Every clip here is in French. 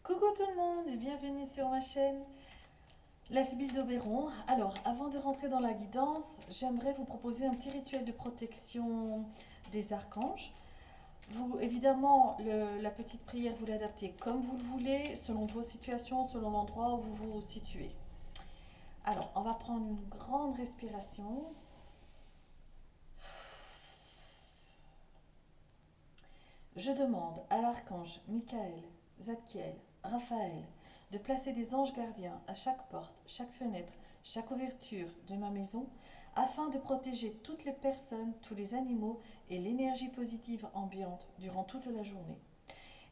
Coucou tout le monde et bienvenue sur ma chaîne, la Sibylle d'Oberon. Alors, avant de rentrer dans la guidance, j'aimerais vous proposer un petit rituel de protection des archanges. Vous, évidemment, la petite prière, vous l'adaptez comme vous le voulez, selon vos situations, selon l'endroit où vous vous situez. Alors, on va prendre une grande respiration. Je demande à l'archange Michael, Zadkiel, Raphaël de placer des anges gardiens à chaque porte, chaque fenêtre, chaque ouverture de ma maison afin de protéger toutes les personnes, tous les animaux et l'énergie positive ambiante durant toute la journée.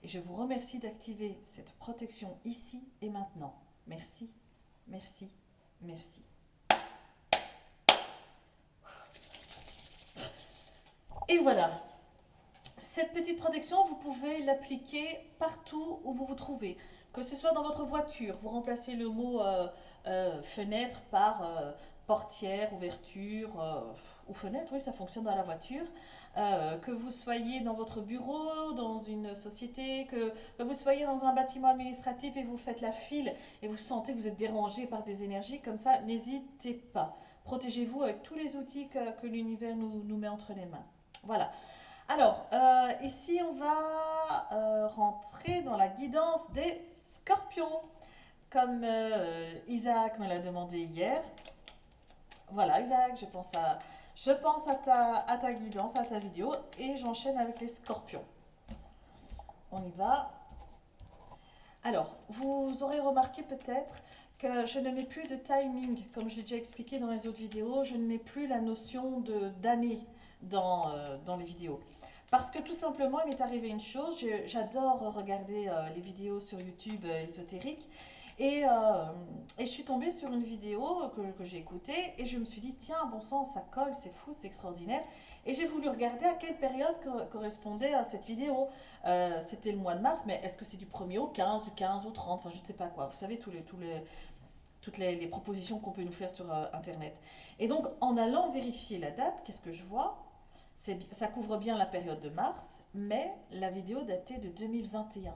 Et je vous remercie d'activer cette protection ici et maintenant. Merci, merci, merci. Et voilà, cette petite protection, vous pouvez l'appliquer partout où vous vous trouvez. Que ce soit dans votre voiture, vous remplacez le mot fenêtre par portière, ouverture ou fenêtre, oui, ça fonctionne dans la voiture. Que vous soyez dans votre bureau, dans une société, que vous soyez dans un bâtiment administratif et vous faites la file et vous sentez que vous êtes dérangé par des énergies comme ça, n'hésitez pas. Protégez-vous avec tous les outils que l'univers nous met entre les mains. Voilà. Alors, ici, on va rentrer dans la guidance des scorpions, comme Isaac me l'a demandé hier. Voilà, Isaac, je pense à ta guidance, à ta vidéo, et j'enchaîne avec les scorpions. On y va. Alors, vous aurez remarqué peut-être que je ne mets plus de timing, comme je l'ai déjà expliqué dans les autres vidéos, je ne mets plus la notion d'année dans les vidéos. Parce que tout simplement, il m'est arrivé une chose, j'adore regarder les vidéos sur YouTube ésotériques, et, euh, et je suis tombée sur une vidéo que j'ai écoutée, et je me suis dit, tiens, bon sang, ça colle, c'est fou, c'est extraordinaire. Et j'ai voulu regarder à quelle période correspondait à cette vidéo. C'était le mois de mars, mais est-ce que c'est du 1er au 15, du 15 au 30, enfin je ne sais pas quoi. Vous savez, toutes les propositions qu'on peut nous faire sur Internet. Et donc, en allant vérifier la date, qu'est-ce que je vois? Ça couvre bien la période de mars, mais la vidéo datait de 2021.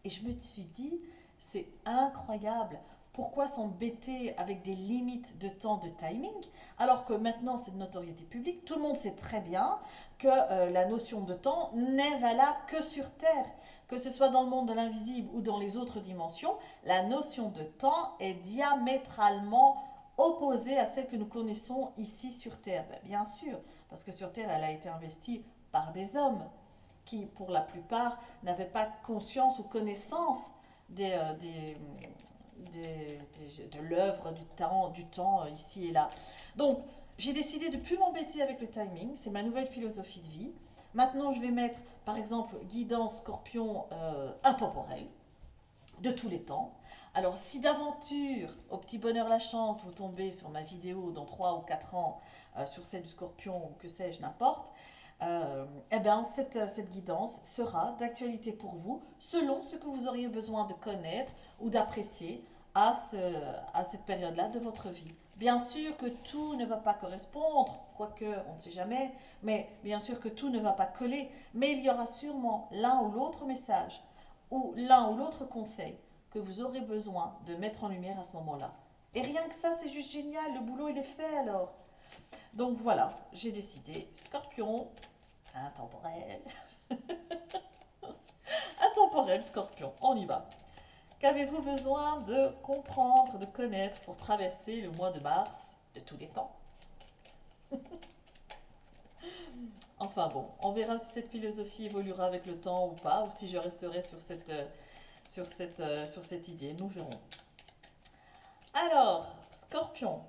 Et je me suis dit, c'est incroyable. Pourquoi s'embêter avec des limites de temps de timing alors que maintenant c'est de notoriété publique. Tout le monde sait très bien que la notion de temps n'est valable que sur Terre. Que ce soit dans le monde de l'invisible ou dans les autres dimensions, la notion de temps est diamétralement opposée à celle que nous connaissons ici sur Terre. Ben, bien sûr, parce que sur Terre, elle a été investie par des hommes qui, pour la plupart, n'avaient pas conscience ou connaissance des, de l'œuvre, du temps ici et là. Donc, j'ai décidé de ne plus m'embêter avec le timing, c'est ma nouvelle philosophie de vie. Maintenant, je vais mettre, par exemple, guidance scorpion intemporel, de tous les temps. Alors, si d'aventure, au petit bonheur la chance, vous tombez sur ma vidéo dans 3 ou 4 ans, sur celle du scorpion, ou que sais-je, n'importe, eh bien, cette guidance sera d'actualité pour vous, selon ce que vous auriez besoin de connaître ou d'apprécier à cette période-là de votre vie. Bien sûr que tout ne va pas correspondre, quoique on ne sait jamais, mais bien sûr que tout ne va pas coller, mais il y aura sûrement l'un ou l'autre message ou l'un ou l'autre conseil que vous aurez besoin de mettre en lumière à ce moment-là. Et rien que ça, c'est juste génial, le boulot il est fait alors. Donc voilà, j'ai décidé, scorpion, intemporel, intemporel scorpion, on y va. Qu'avez-vous besoin de comprendre, de connaître pour traverser le mois de mars de tous les temps? Enfin bon, on verra si cette philosophie évoluera avec le temps ou pas, ou si je resterai sur cette idée. Nous verrons. Alors, scorpion.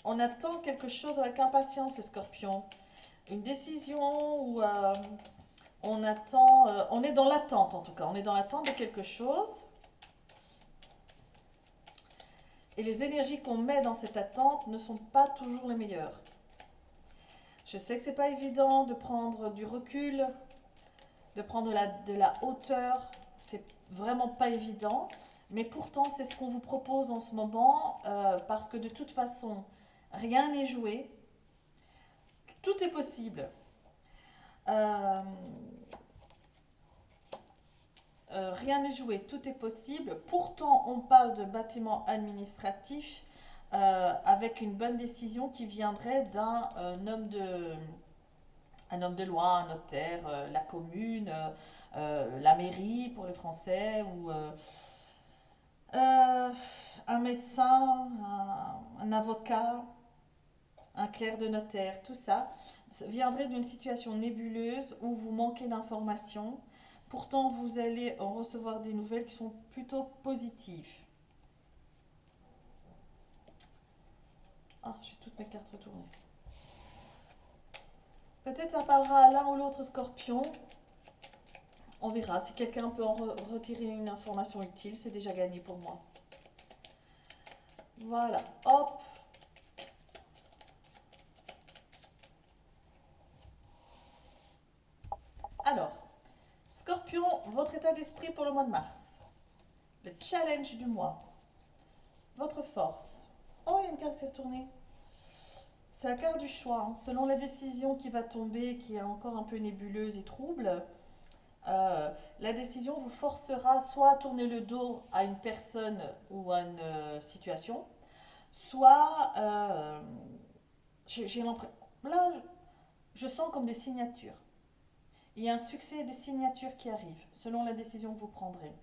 On attend quelque chose avec impatience, scorpion. Une décision ou on attend. On est dans l'attente en tout cas. On est dans l'attente de quelque chose. Et les énergies qu'on met dans cette attente ne sont pas toujours les meilleures. Je sais que c'est pas évident de prendre du recul, de prendre de la hauteur. C'est vraiment pas évident. Mais pourtant, c'est ce qu'on vous propose en ce moment parce que de toute façon, rien n'est joué. Tout est possible. Euh, rien n'est joué, tout est possible. Pourtant, on parle de bâtiment administratif avec une bonne décision qui viendrait d'un un homme de loi, un notaire, la commune, la mairie pour les Français, ou euh, un médecin, un avocat, un clerc de notaire, tout ça, ça viendrait d'une situation nébuleuse où vous manquez d'informations. Pourtant, vous allez en recevoir des nouvelles qui sont plutôt positives. Ah, j'ai toutes mes cartes retournées. Peut-être ça parlera à l'un ou l'autre scorpion. On verra. Si quelqu'un peut en retirer une information utile, c'est déjà gagné pour moi. Voilà. Hop. Alors, Scorpion, votre état d'esprit pour le mois de mars. Le challenge du mois. Votre force. Oh, il y a une carte qui s'est retournée. C'est la carte du choix, hein. Selon la décision qui va tomber, qui est encore un peu nébuleuse et trouble, la décision vous forcera soit à tourner le dos à une personne ou à une situation, soit j'ai l'impression. Là, je sens comme des signatures. Il y a un succès des signatures qui arrivent, selon la décision que vous prendrez.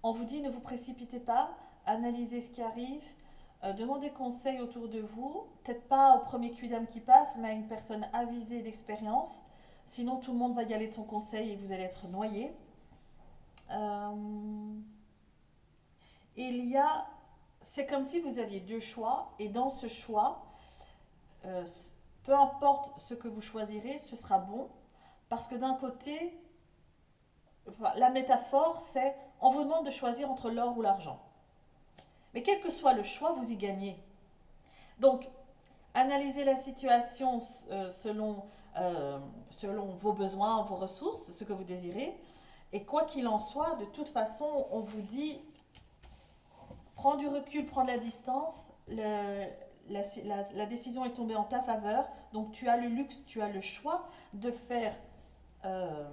On vous dit ne vous précipitez pas, analysez ce qui arrive, demandez conseil autour de vous, peut-être pas au premier quidam qui passe, mais à une personne avisée d'expérience. Sinon, tout le monde va y aller de son conseil et vous allez être noyé. Euh, il y a, c'est comme si vous aviez deux choix, et dans ce choix, euh, peu importe ce que vous choisirez, ce sera bon, parce que d'un côté, enfin, la métaphore, c'est on vous demande de choisir entre l'or ou l'argent. Mais quel que soit le choix, vous y gagnez. Donc, analysez la situation selon vos besoins, vos ressources, ce que vous désirez. Et quoi qu'il en soit, de toute façon, on vous dit, prends du recul, prends de la distance. La décision est tombée en ta faveur. Donc, tu as le luxe, tu as le choix euh,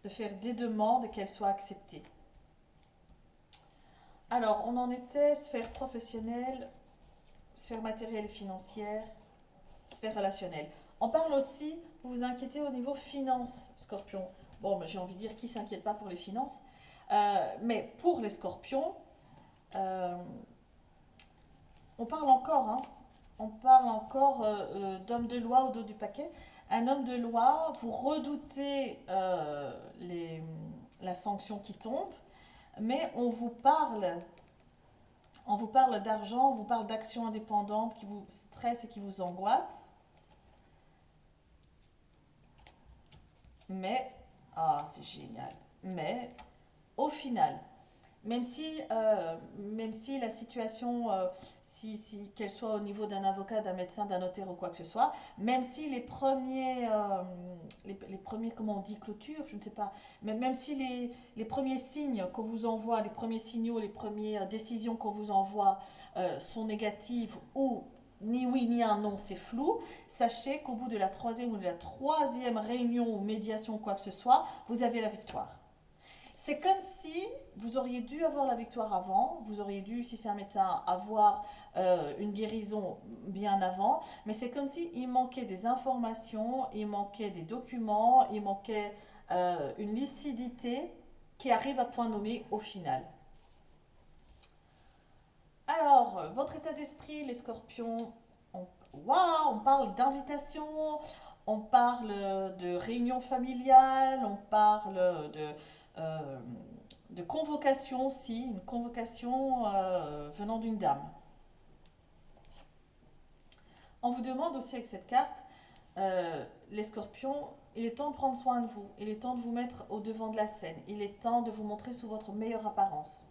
de faire des demandes et qu'elles soient acceptées. Alors, on en était sphère professionnelle, sphère matérielle et financière, sphère relationnelle. On parle aussi, vous vous inquiétez au niveau finance, Scorpion. Bon, ben, j'ai envie de dire qui ne s'inquiète pas pour les finances. Mais pour les Scorpions, euh, on parle encore, hein, on parle encore d'homme de loi au dos du paquet. Un homme de loi, vous redoutez la sanction qui tombe, mais on vous parle d'argent, on vous parle d'actions indépendantes qui vous stressent et qui vous angoissent. Mais, ah, c'est génial. Mais, au final, même si la situation, qu'elle soit au niveau d'un avocat, d'un médecin, d'un notaire ou quoi que ce soit, même si les premiers, comment on dit, clôtures, je ne sais pas, même si les premiers signes qu'on vous envoie, les premiers signaux, les premières décisions qu'on vous envoie sont négatives ou ni oui ni un non, c'est flou, sachez qu'au bout de la troisième ou de la troisième réunion ou médiation, quoi que ce soit, vous avez la victoire. C'est comme si vous auriez dû avoir la victoire avant, vous auriez dû, si c'est un médecin, avoir une guérison bien avant, mais c'est comme si il manquait des informations, il manquait des documents, il manquait une lucidité qui arrive à point nommé au final. Alors, votre état d'esprit, les scorpions, on, waouh, on parle d'invitation, on parle de réunion familiale, on parle euh, de convocation aussi, une convocation venant d'une dame. On vous demande aussi avec cette carte, les scorpions, il est temps de prendre soin de vous, il est temps de vous mettre au devant de la scène, il est temps de vous montrer sous votre meilleure apparence.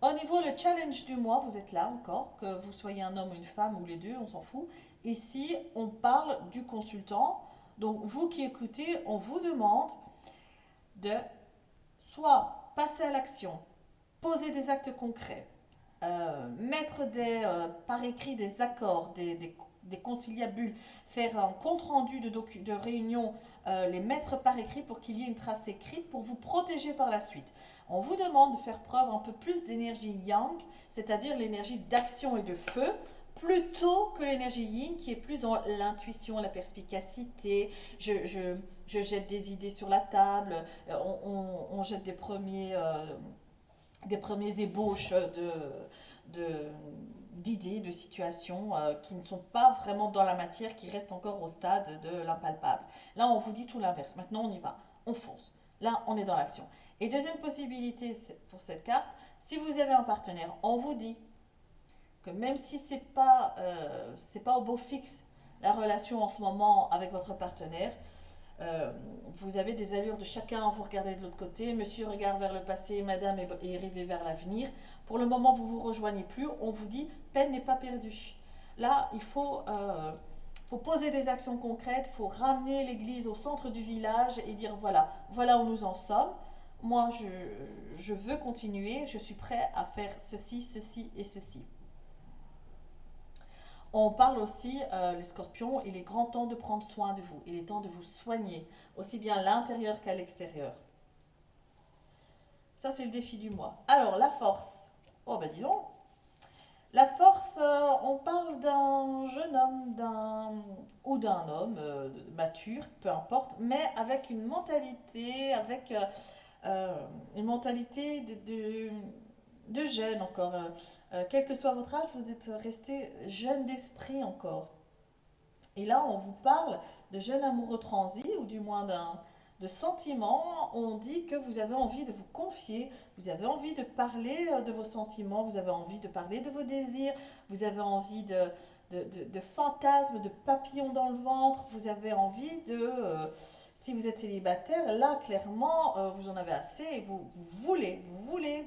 Au niveau le challenge du mois, vous êtes là encore, que vous soyez un homme ou une femme ou les deux, on s'en fout. Ici, on parle du consultant. Donc, vous qui écoutez, on vous demande de soit passer à l'action, poser des actes concrets, mettre par écrit des accords, des conciliabules, faire un compte-rendu de réunion, les mettre par écrit pour qu'il y ait une trace écrite pour vous protéger par la suite. On vous demande de faire preuve un peu plus d'énergie yang, c'est-à-dire l'énergie d'action et de feu, plutôt que l'énergie yin qui est plus dans l'intuition, la perspicacité. Je jette des idées sur la table, on jette des premiers ébauches de, d'idées, de situations qui ne sont pas vraiment dans la matière, qui restent encore au stade de l'impalpable. Là, on vous dit tout l'inverse. Maintenant, on y va, on fonce. Là, on est dans l'action. Et deuxième possibilité pour cette carte, si vous avez un partenaire, on vous dit que même si c'est pas au beau fixe la relation en ce moment avec votre partenaire, vous avez des allures de chacun, vous regardez de l'autre côté, monsieur regarde vers le passé, madame est rêvée vers l'avenir. Pour le moment, vous vous rejoignez plus, on vous dit, peine n'est pas perdue. Là, il faut poser des actions concrètes, il faut ramener l'église au centre du village et dire, voilà où nous en sommes. Moi, je veux continuer, je suis prêt à faire ceci, ceci et ceci. On parle aussi, les scorpions, il est grand temps de prendre soin de vous. Il est temps de vous soigner, aussi bien à l'intérieur qu'à l'extérieur. Ça, c'est le défi du mois. Alors, la force. Oh, ben dis donc. La force, on parle d'un jeune homme ou d'un homme mature, peu importe, mais avec une mentalité, de jeune encore. Quel que soit votre âge, vous êtes resté jeune d'esprit encore. Et là, on vous parle de jeune amoureux transi, ou du moins de sentiments. On dit que vous avez envie de vous confier, vous avez envie de parler de vos sentiments, vous avez envie de parler de vos désirs, vous avez envie de fantasmes, de papillons dans le ventre, vous avez envie si vous êtes célibataire, là, clairement, vous en avez assez et vous voulez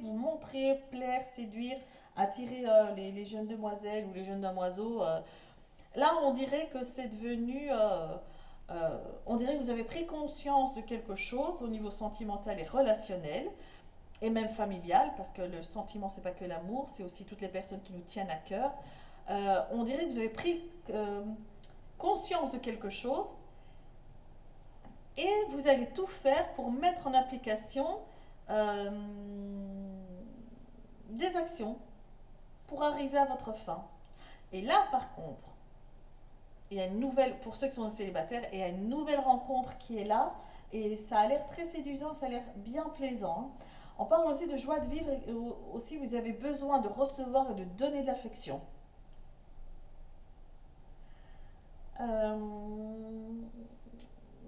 vous montrer, plaire, séduire, attirer les jeunes demoiselles ou les jeunes damoiseaux. Là, on dirait que c'est devenu... on dirait que vous avez pris conscience de quelque chose au niveau sentimental et relationnel, et même familial, parce que le sentiment, c'est pas que l'amour, c'est aussi toutes les personnes qui nous tiennent à cœur. On dirait que vous avez pris conscience de quelque chose, et vous allez tout faire pour mettre en application euh, des actions pour arriver à votre fin. Et là, par contre, il y a une nouvelle, pour ceux qui sont célibataires, il y a une nouvelle rencontre qui est là, et ça a l'air très séduisant, ça a l'air bien plaisant. On parle aussi de joie de vivre, et aussi vous avez besoin de recevoir et de donner de l'affection. Euh,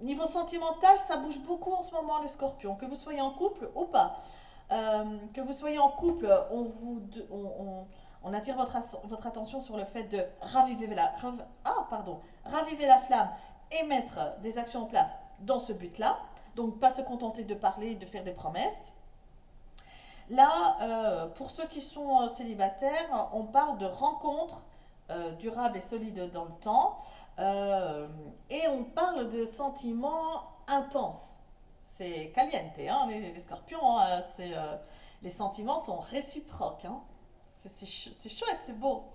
Niveau sentimental, ça bouge beaucoup en ce moment, les scorpions. Que vous soyez en couple ou pas. Que vous soyez en couple, on attire votre attention sur le fait de raviver la flamme et mettre des actions en place dans ce but-là. Donc, pas se contenter de parler, de faire des promesses. Là, pour ceux qui sont célibataires, on parle de rencontres durables et solides dans le temps. Et on parle de sentiments intenses. C'est caliente, hein, les scorpions. Hein, les sentiments sont réciproques. Hein. C'est chouette, c'est beau.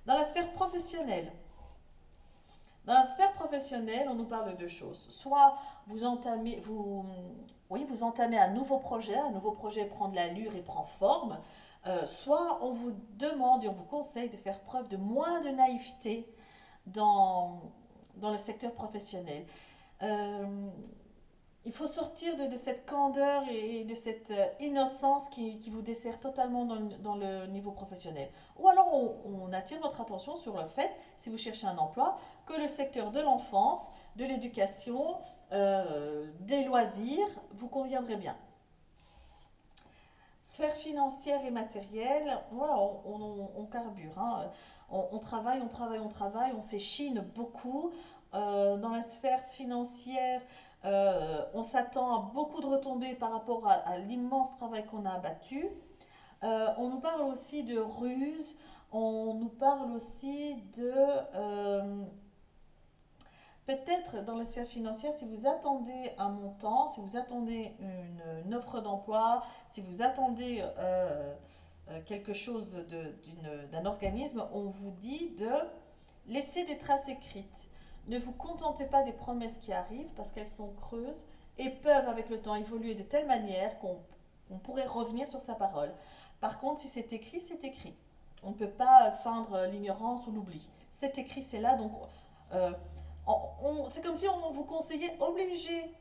Dans la sphère professionnelle. Dans la sphère professionnelle, on nous parle de deux choses. Soit vous entamez un nouveau projet prend de l'allure et prend forme. Soit on vous demande et on vous conseille de faire preuve de moins de naïveté dans le secteur professionnel. Il faut sortir de cette candeur et de cette innocence qui vous dessert totalement dans le niveau professionnel. Ou alors on attire votre attention sur le fait, si vous cherchez un emploi, que le secteur de l'enfance, de l'éducation, des loisirs vous conviendrait bien. Sphère financière et matérielle, voilà, on carbure. Hein. On travaille, on s'échine beaucoup. Dans la sphère financière, on s'attend à beaucoup de retombées par rapport à l'immense travail qu'on a abattu. On nous parle aussi de ruse, on nous parle aussi peut-être dans la sphère financière, si vous attendez un montant, si vous attendez une offre d'emploi, si vous attendez quelque chose d'un organisme, on vous dit Laissez des traces écrites. Ne vous contentez pas des promesses qui arrivent parce qu'elles sont creuses et peuvent avec le temps évoluer de telle manière qu'on pourrait revenir sur sa parole. Par contre, si c'est écrit, c'est écrit. On ne peut pas feindre l'ignorance ou l'oubli. C'est écrit, c'est là, donc c'est comme si on vous conseillait obliger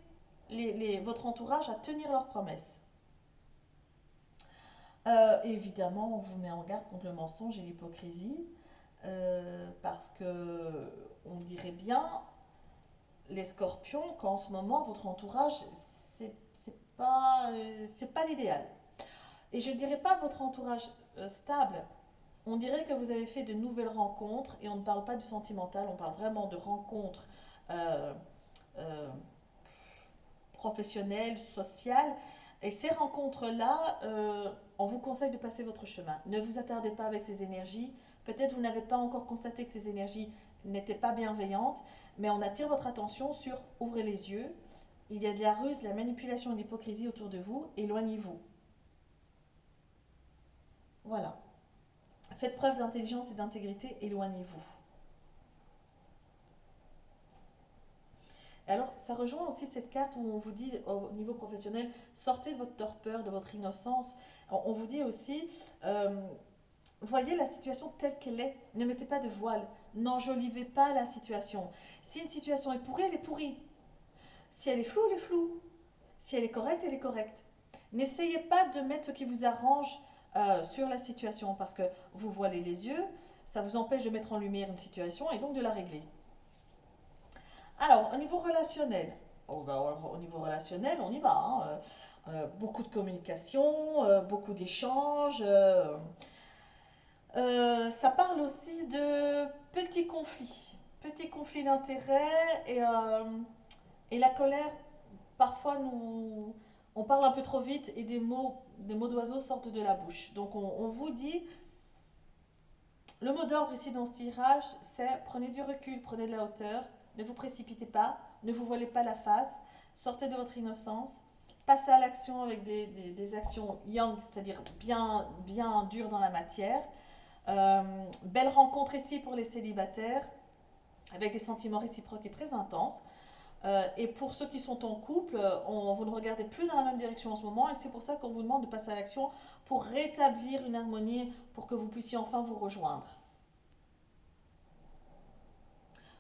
votre entourage à tenir leurs promesses. Évidemment, on vous met en garde contre le mensonge et l'hypocrisie, parce que on dirait bien, les scorpions, qu'en ce moment, votre entourage, c'est pas l'idéal. Et je ne dirais pas votre entourage stable, on dirait que vous avez fait de nouvelles rencontres, et on ne parle pas du sentimental, on parle vraiment de rencontres euh, euh, professionnelles, sociales. Et ces rencontres-là, on vous conseille de passer votre chemin. Ne vous attardez pas avec ces énergies. Peut-être vous n'avez pas encore constaté que ces énergies n'étaient pas bienveillantes, mais on attire votre attention sur ouvrez les yeux. Il y a de la ruse, de la manipulation et de l'hypocrisie autour de vous. Éloignez-vous. Voilà. Faites preuve d'intelligence et d'intégrité. Éloignez-vous. Alors, ça rejoint aussi cette carte où on vous dit au niveau professionnel, sortez de votre torpeur, de votre innocence. On vous dit aussi, voyez la situation telle qu'elle est. Ne mettez pas de voile. N'enjolivez pas la situation. Si une situation est pourrie, elle est pourrie. Si elle est floue, elle est floue. Si elle est correcte, elle est correcte. N'essayez pas de mettre ce qui vous arrange sur la situation parce que vous voilez les yeux, ça vous empêche de mettre en lumière une situation et donc de la régler. Alors, au niveau relationnel, au niveau relationnel, on y va. Hein. Beaucoup de communication, beaucoup d'échanges. Ça parle aussi de petits conflits. Petits conflits d'intérêts et la colère, parfois, on parle un peu trop vite et des mots d'oiseaux sortent de la bouche. Donc, on vous dit, le mot d'ordre ici dans ce tirage, c'est prenez du recul, prenez de la hauteur, ne vous précipitez pas, ne vous voilez pas la face, sortez de votre innocence, passez à l'action avec des actions yang, c'est-à-dire bien, bien dures dans la matière. Belle rencontre ici pour les célibataires, avec des sentiments réciproques et très intenses. Et pour ceux qui sont en couple, vous ne regardez plus dans la même direction en ce moment, et c'est pour ça qu'on vous demande de passer à l'action pour rétablir une harmonie, pour que vous puissiez enfin vous rejoindre.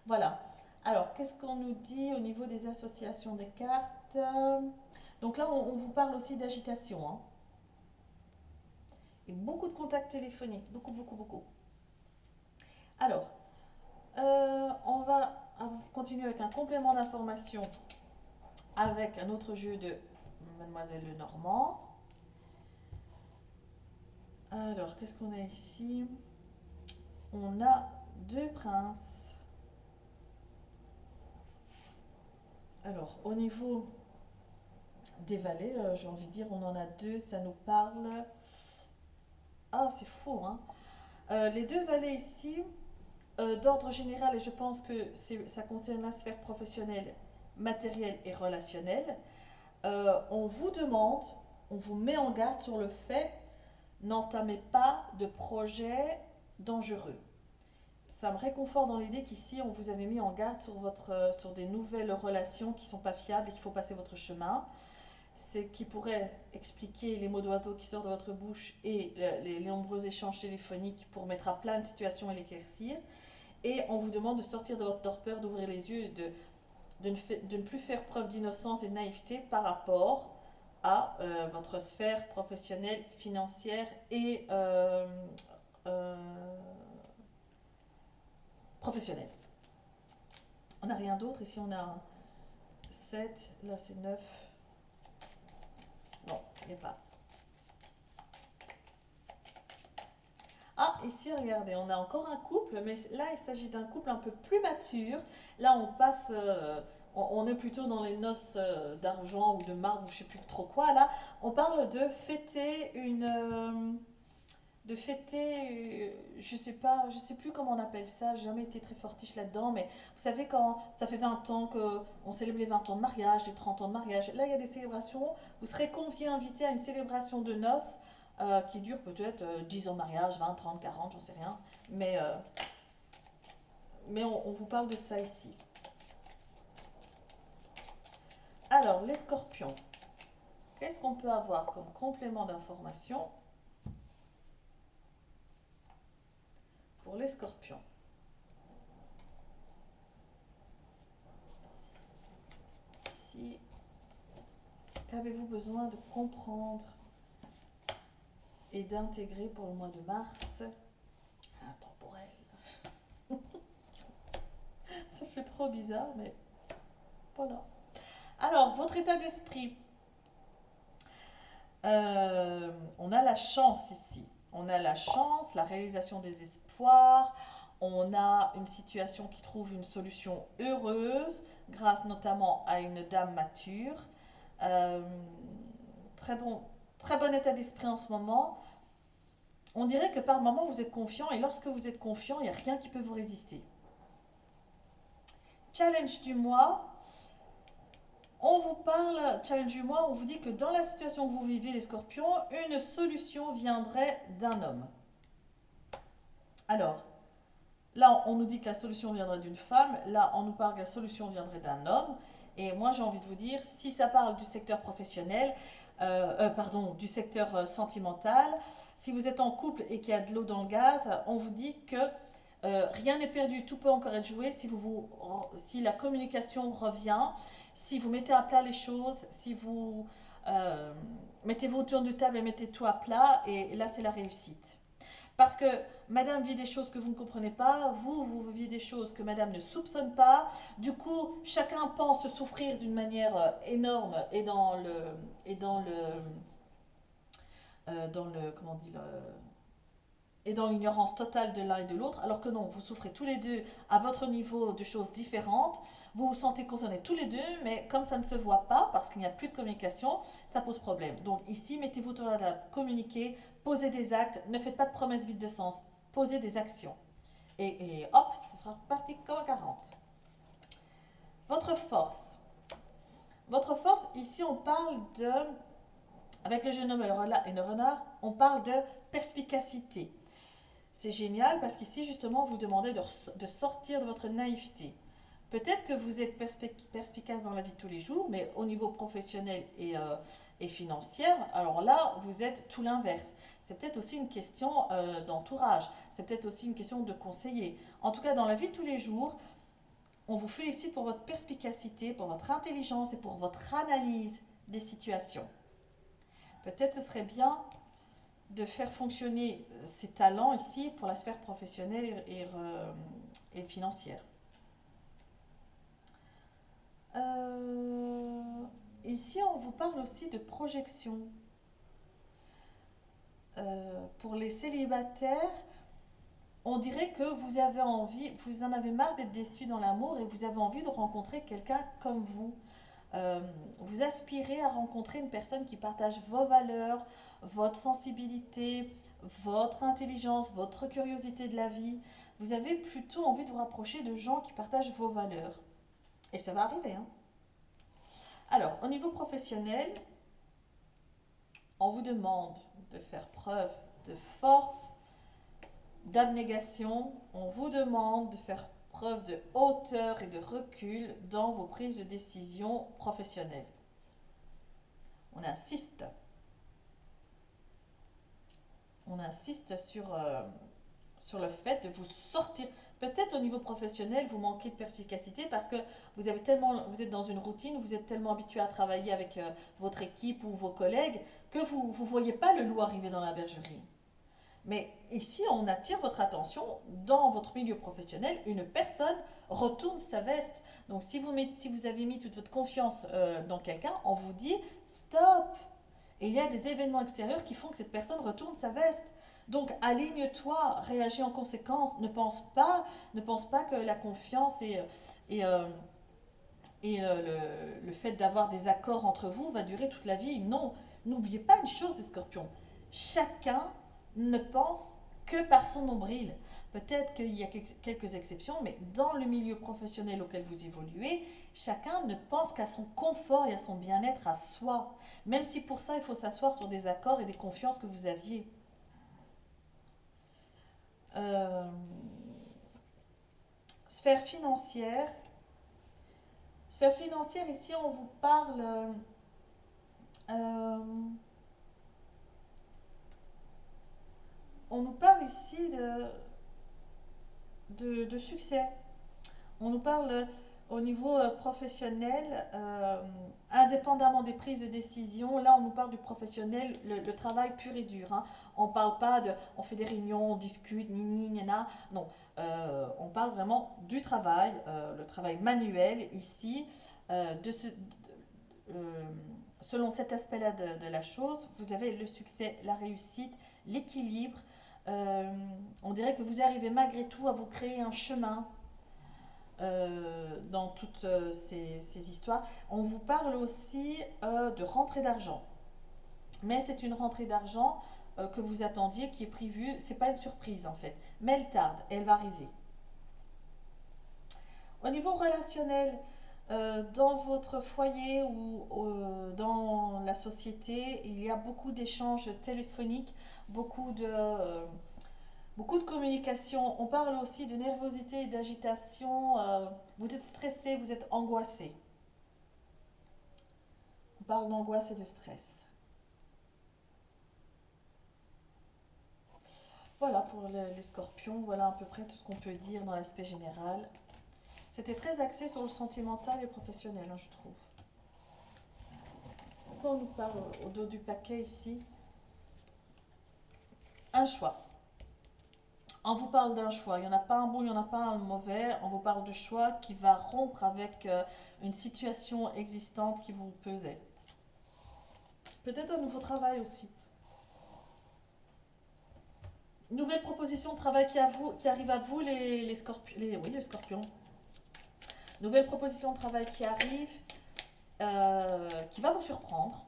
Voilà. Alors, qu'est-ce qu'on nous dit au niveau des associations des cartes? Donc là, on vous parle aussi d'agitation. Hein. Et beaucoup de contacts téléphoniques. Beaucoup, beaucoup, beaucoup. Alors, on va continuer avec un complément d'information avec un autre jeu de Mademoiselle Lenormand. Alors, qu'est-ce qu'on a ici? On a deux princes. Alors, au niveau des valets, j'ai envie de dire, on en a deux, ça nous parle. Ah, c'est faux, hein. Les deux valets ici, d'ordre général, et je pense que ça concerne la sphère professionnelle, matérielle et relationnelle, on vous demande, on vous met en garde sur le fait, n'entamez pas de projet dangereux. Ça me réconforte dans l'idée qu'ici, on vous avait mis en garde sur des nouvelles relations qui ne sont pas fiables et qu'il faut passer votre chemin. C'est qui pourrait expliquer les mots d'oiseaux qui sortent de votre bouche et les nombreux échanges téléphoniques pour mettre à plat une situation et l'éclaircir. Et on vous demande de sortir de votre torpeur, d'ouvrir les yeux, de ne plus faire preuve d'innocence et de naïveté par rapport à votre sphère professionnelle, financière et professionnelle. On n'a rien d'autre. Ici, on a 7, là c'est 9. Non, il n'y a pas. Ah, ici, regardez, on a encore un couple, mais là, il s'agit d'un couple un peu plus mature. Là, on passe, on est plutôt dans les noces d'argent ou de marbre ou je ne sais plus trop quoi. Là, on parle de fêter je sais pas, je sais plus comment on appelle ça, j'ai jamais été très fortiche là-dedans, mais vous savez quand ça fait 20 ans qu'on célèbre les 20 ans de mariage, les 30 ans de mariage, là il y a des célébrations, vous serez conviés, invité à une célébration de noces qui dure peut-être 10 ans de mariage, 20, 30, 40, j'en sais rien, mais mais on vous parle de ça ici. Alors, les scorpions. Qu'est-ce qu'on peut avoir comme complément d'information pour les scorpions? Ici, qu'avez-vous besoin de comprendre et d'intégrer pour le mois de mars? Intemporel. Ça fait trop bizarre, mais voilà. Alors, votre état d'esprit. On a la chance ici. On a la chance, la réalisation des espoirs. On a une situation qui trouve une solution heureuse, grâce notamment à une dame mature. Euh, très bon état d'esprit en ce moment. On dirait que par moment vous êtes confiant et lorsque vous êtes confiant, il n'y a rien qui peut vous résister. Challenge du mois. On vous parle, challenge du mois, on vous dit que dans la situation que vous vivez, les scorpions, une solution viendrait d'un homme. Alors, là, on nous dit que la solution viendrait d'une femme. Là, on nous parle que la solution viendrait d'un homme. Et moi, j'ai envie de vous dire, si ça parle du secteur professionnel, du secteur sentimental, si vous êtes en couple et qu'il y a de l'eau dans le gaz, on vous dit que rien n'est perdu, tout peut encore être joué si la communication revient, si vous mettez à plat les choses, si vous mettez-vous autour de table et mettez tout à plat, et là, c'est la réussite. Parce que madame vit des choses que vous ne comprenez pas, vous vivez des choses que madame ne soupçonne pas. Du coup, chacun pense souffrir d'une manière énorme comment on dit, et dans l'ignorance totale de l'un et de l'autre, alors que non, vous souffrez tous les deux à votre niveau de choses différentes, vous vous sentez concernés tous les deux, mais comme ça ne se voit pas, parce qu'il n'y a plus de communication, ça pose problème. Donc ici, mettez-vous autour de la table, communiquez, posez des actes, ne faites pas de promesses vides de sens, posez des actions. Et hop, ce sera parti comme à 40. Votre force. Votre force, ici on parle de, avec le jeune homme et le renard, on parle de perspicacité. C'est génial parce qu'ici, justement, on vous demandez de sortir de votre naïveté. Peut-être que vous êtes perspicace dans la vie de tous les jours, mais au niveau professionnel et financier, alors là, vous êtes tout l'inverse. C'est peut-être aussi une question d'entourage, c'est peut-être aussi une question de conseiller. En tout cas, dans la vie de tous les jours, on vous félicite pour votre perspicacité, pour votre intelligence et pour votre analyse des situations. Peut-être ce serait bien de faire fonctionner ces talents ici pour la sphère professionnelle et financière. Ici, on vous parle aussi de projection. Pour les célibataires, on dirait que vous avez envie, vous en avez marre d'être déçus dans l'amour et vous avez envie de rencontrer quelqu'un comme vous. Vous aspirez à rencontrer une personne qui partage vos valeurs, votre sensibilité, votre intelligence, votre curiosité de la vie. Vous avez plutôt envie de vous rapprocher de gens qui partagent vos valeurs. Et ça va arriver, hein. Alors, au niveau professionnel, on vous demande de faire preuve de force, d'abnégation. On vous demande de faire preuve de hauteur et de recul dans vos prises de décision professionnelles. On insiste. On insiste sur le fait de vous sortir. Peut-être au niveau professionnel, vous manquez de perspicacité parce que vous êtes dans une routine, vous êtes tellement habitué à travailler avec votre équipe ou vos collègues que vous ne voyez pas le loup arriver dans la bergerie. Mais ici, on attire votre attention dans votre milieu professionnel. Une personne retourne sa veste. Donc, si vous avez mis toute votre confiance dans quelqu'un, on vous dit stop. Et il y a des événements extérieurs qui font que cette personne retourne sa veste. Donc, aligne-toi, réagis en conséquence. Ne pense pas que la confiance le fait d'avoir des accords entre vous va durer toute la vie. Non, n'oubliez pas une chose, les scorpions. Chacun ne pense que par son nombril. Peut-être qu'il y a quelques exceptions, mais dans le milieu professionnel auquel vous évoluez, chacun ne pense qu'à son confort et à son bien-être à soi. Même si pour ça, il faut s'asseoir sur des accords et des confiances que vous aviez. Sphère financière. Sphère financière, ici, on vous parle... on nous parle ici de succès. On nous parle au niveau professionnel, indépendamment des prises de décision. Là, on nous parle du professionnel, le travail pur et dur. Hein. On ne parle pas de, on fait des réunions, on discute, nini, nana. Non, on parle vraiment du travail, le travail manuel ici. De ce, euh, selon cet aspect-là de la chose, vous avez le succès, la réussite, l'équilibre. On dirait que vous arrivez malgré tout à vous créer un chemin dans toutes ces histoires. On vous parle aussi de rentrée d'argent. Mais c'est une rentrée d'argent que vous attendiez, qui est prévue. C'est pas une surprise en fait. Mais elle tarde, elle va arriver. Au niveau relationnel, dans votre foyer ou dans la société, il y a beaucoup d'échanges téléphoniques, beaucoup de communication. On parle aussi de nervosité et d'agitation. Vous êtes stressé, vous êtes angoissé. On parle d'angoisse et de stress. Voilà pour les scorpions, voilà à peu près tout ce qu'on peut dire dans l'aspect général. C'était très axé sur le sentimental et professionnel, hein, je trouve. Pourquoi on nous parle au dos du paquet ici? Un choix. On vous parle d'un choix. Il n'y en a pas un bon, il n'y en a pas un mauvais. On vous parle de choix qui va rompre avec une situation existante qui vous pesait. Peut-être un nouveau travail aussi. Nouvelle proposition de travail qui arrive à vous, les scorpions. Oui, les scorpions. Nouvelle proposition de travail qui arrive, qui va vous surprendre.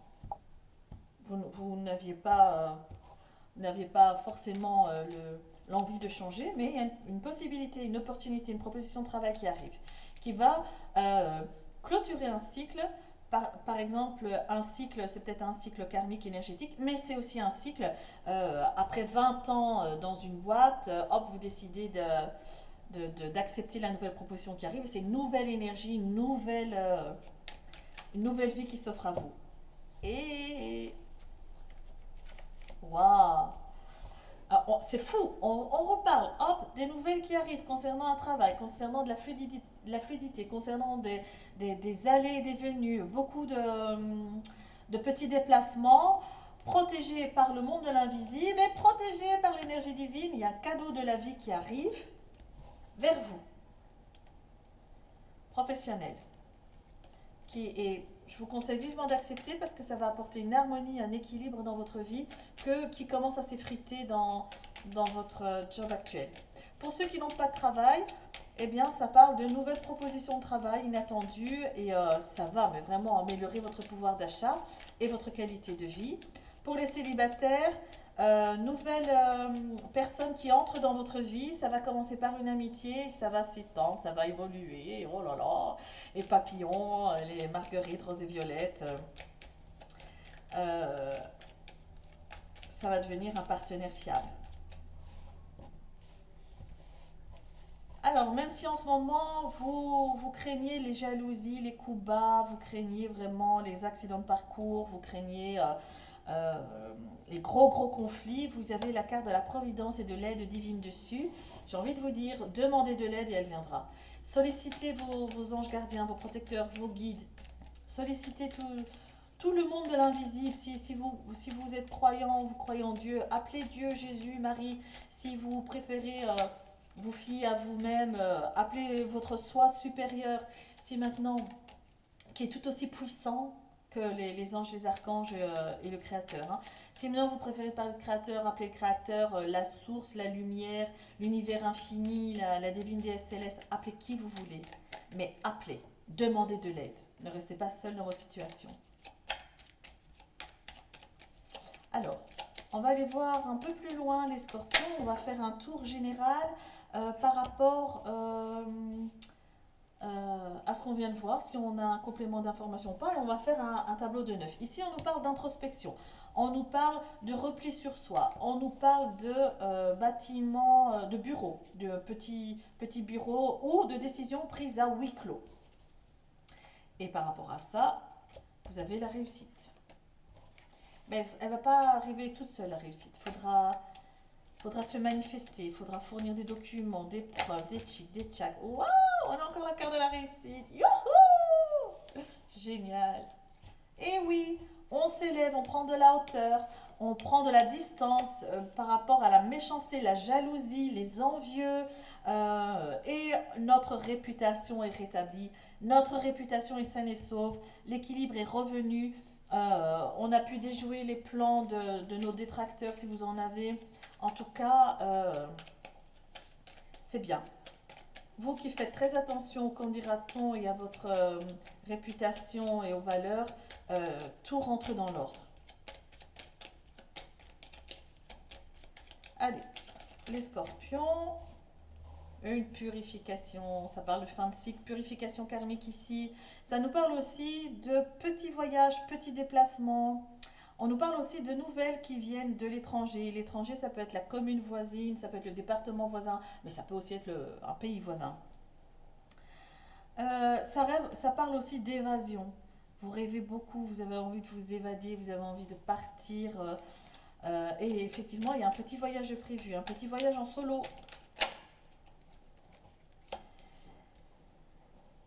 Vous n'aviez pas forcément l'envie de changer, mais il y a une possibilité, une opportunité, une proposition de travail qui arrive, qui va clôturer un cycle. Par exemple, un cycle, c'est peut-être un cycle karmique énergétique, mais c'est aussi un cycle, après 20 ans dans une boîte, hop, vous décidez d'accepter la nouvelle proposition qui arrive. C'est une nouvelle énergie, une nouvelle vie qui s'offre à vous. Et waouh! C'est fou, on reparle, hop, des nouvelles qui arrivent concernant un travail, concernant de la fluidité, concernant des allées et des venues, beaucoup de petits déplacements, protégés par le monde de l'invisible et protégés par l'énergie divine. Il y a un cadeau de la vie qui arrive vers vous, professionnel, je vous conseille vivement d'accepter parce que ça va apporter une harmonie, un équilibre dans votre vie qui commence à s'effriter dans votre job actuel. Pour ceux qui n'ont pas de travail, eh bien, ça parle de nouvelles propositions de travail inattendues et ça va mais vraiment améliorer votre pouvoir d'achat et votre qualité de vie. Pour les célibataires, nouvelle personne qui entre dans votre vie, ça va commencer par une amitié, ça va s'étendre, ça va évoluer, oh là là, les papillons, les marguerites, roses et violettes, ça va devenir un partenaire fiable. Alors, même si en ce moment, vous craignez les jalousies, les coups bas, vous craignez vraiment les accidents de parcours, vous craignez les gros conflits, vous avez la carte de la providence et de l'aide divine dessus. J'ai envie de vous dire, demandez de l'aide et elle viendra. Sollicitez vos anges gardiens, vos protecteurs, vos guides. Sollicitez tout le monde de l'invisible. Si vous êtes croyant, vous croyez en Dieu, appelez Dieu, Jésus, Marie. Si vous préférez vous fier à vous-même, appelez votre soi supérieur. Si maintenant, qui est tout aussi puissant que les anges, les archanges et le Créateur. Hein. Si maintenant vous préférez parler de Créateur, appelez le Créateur, la source, la lumière, l'univers infini, la divine déesse céleste, appelez qui vous voulez. Mais appelez, demandez de l'aide. Ne restez pas seul dans votre situation. Alors, on va aller voir un peu plus loin les scorpions. On va faire un tour général par rapport à ce qu'on vient de voir, si on a un complément d'information ou pas, et on va faire un tableau de 9. Ici, on nous parle d'introspection, on nous parle de repli sur soi, on nous parle de bâtiments, de bureaux, de petits bureaux ou de décisions prises à huis clos. Et par rapport à ça, vous avez la réussite. Mais elle ne va pas arriver toute seule, la réussite. Faudra se manifester, il faudra fournir des documents, des preuves, des chics, des tchaks. Waouh, on a encore la carte de la réussite. Youhou! Génial. Et oui, on s'élève, on prend de la hauteur, on prend de la distance par rapport à la méchanceté, la jalousie, les envieux. Et notre réputation est rétablie. Notre réputation est saine et sauve. L'équilibre est revenu. On a pu déjouer les plans de nos détracteurs si vous en avez. En tout cas, c'est bien. Vous qui faites très attention au candidaton et à votre réputation et aux valeurs, tout rentre dans l'ordre. Allez, les scorpions, une purification, ça parle de fin de cycle, purification karmique ici. Ça nous parle aussi de petits voyages, petits déplacements. On nous parle aussi de nouvelles qui viennent de l'étranger. L'étranger, ça peut être la commune voisine, ça peut être le département voisin, mais ça peut aussi être un pays voisin. Ça parle aussi d'évasion. Vous rêvez beaucoup, vous avez envie de vous évader, vous avez envie de partir. Et effectivement, il y a un petit voyage de prévu, un petit voyage en solo.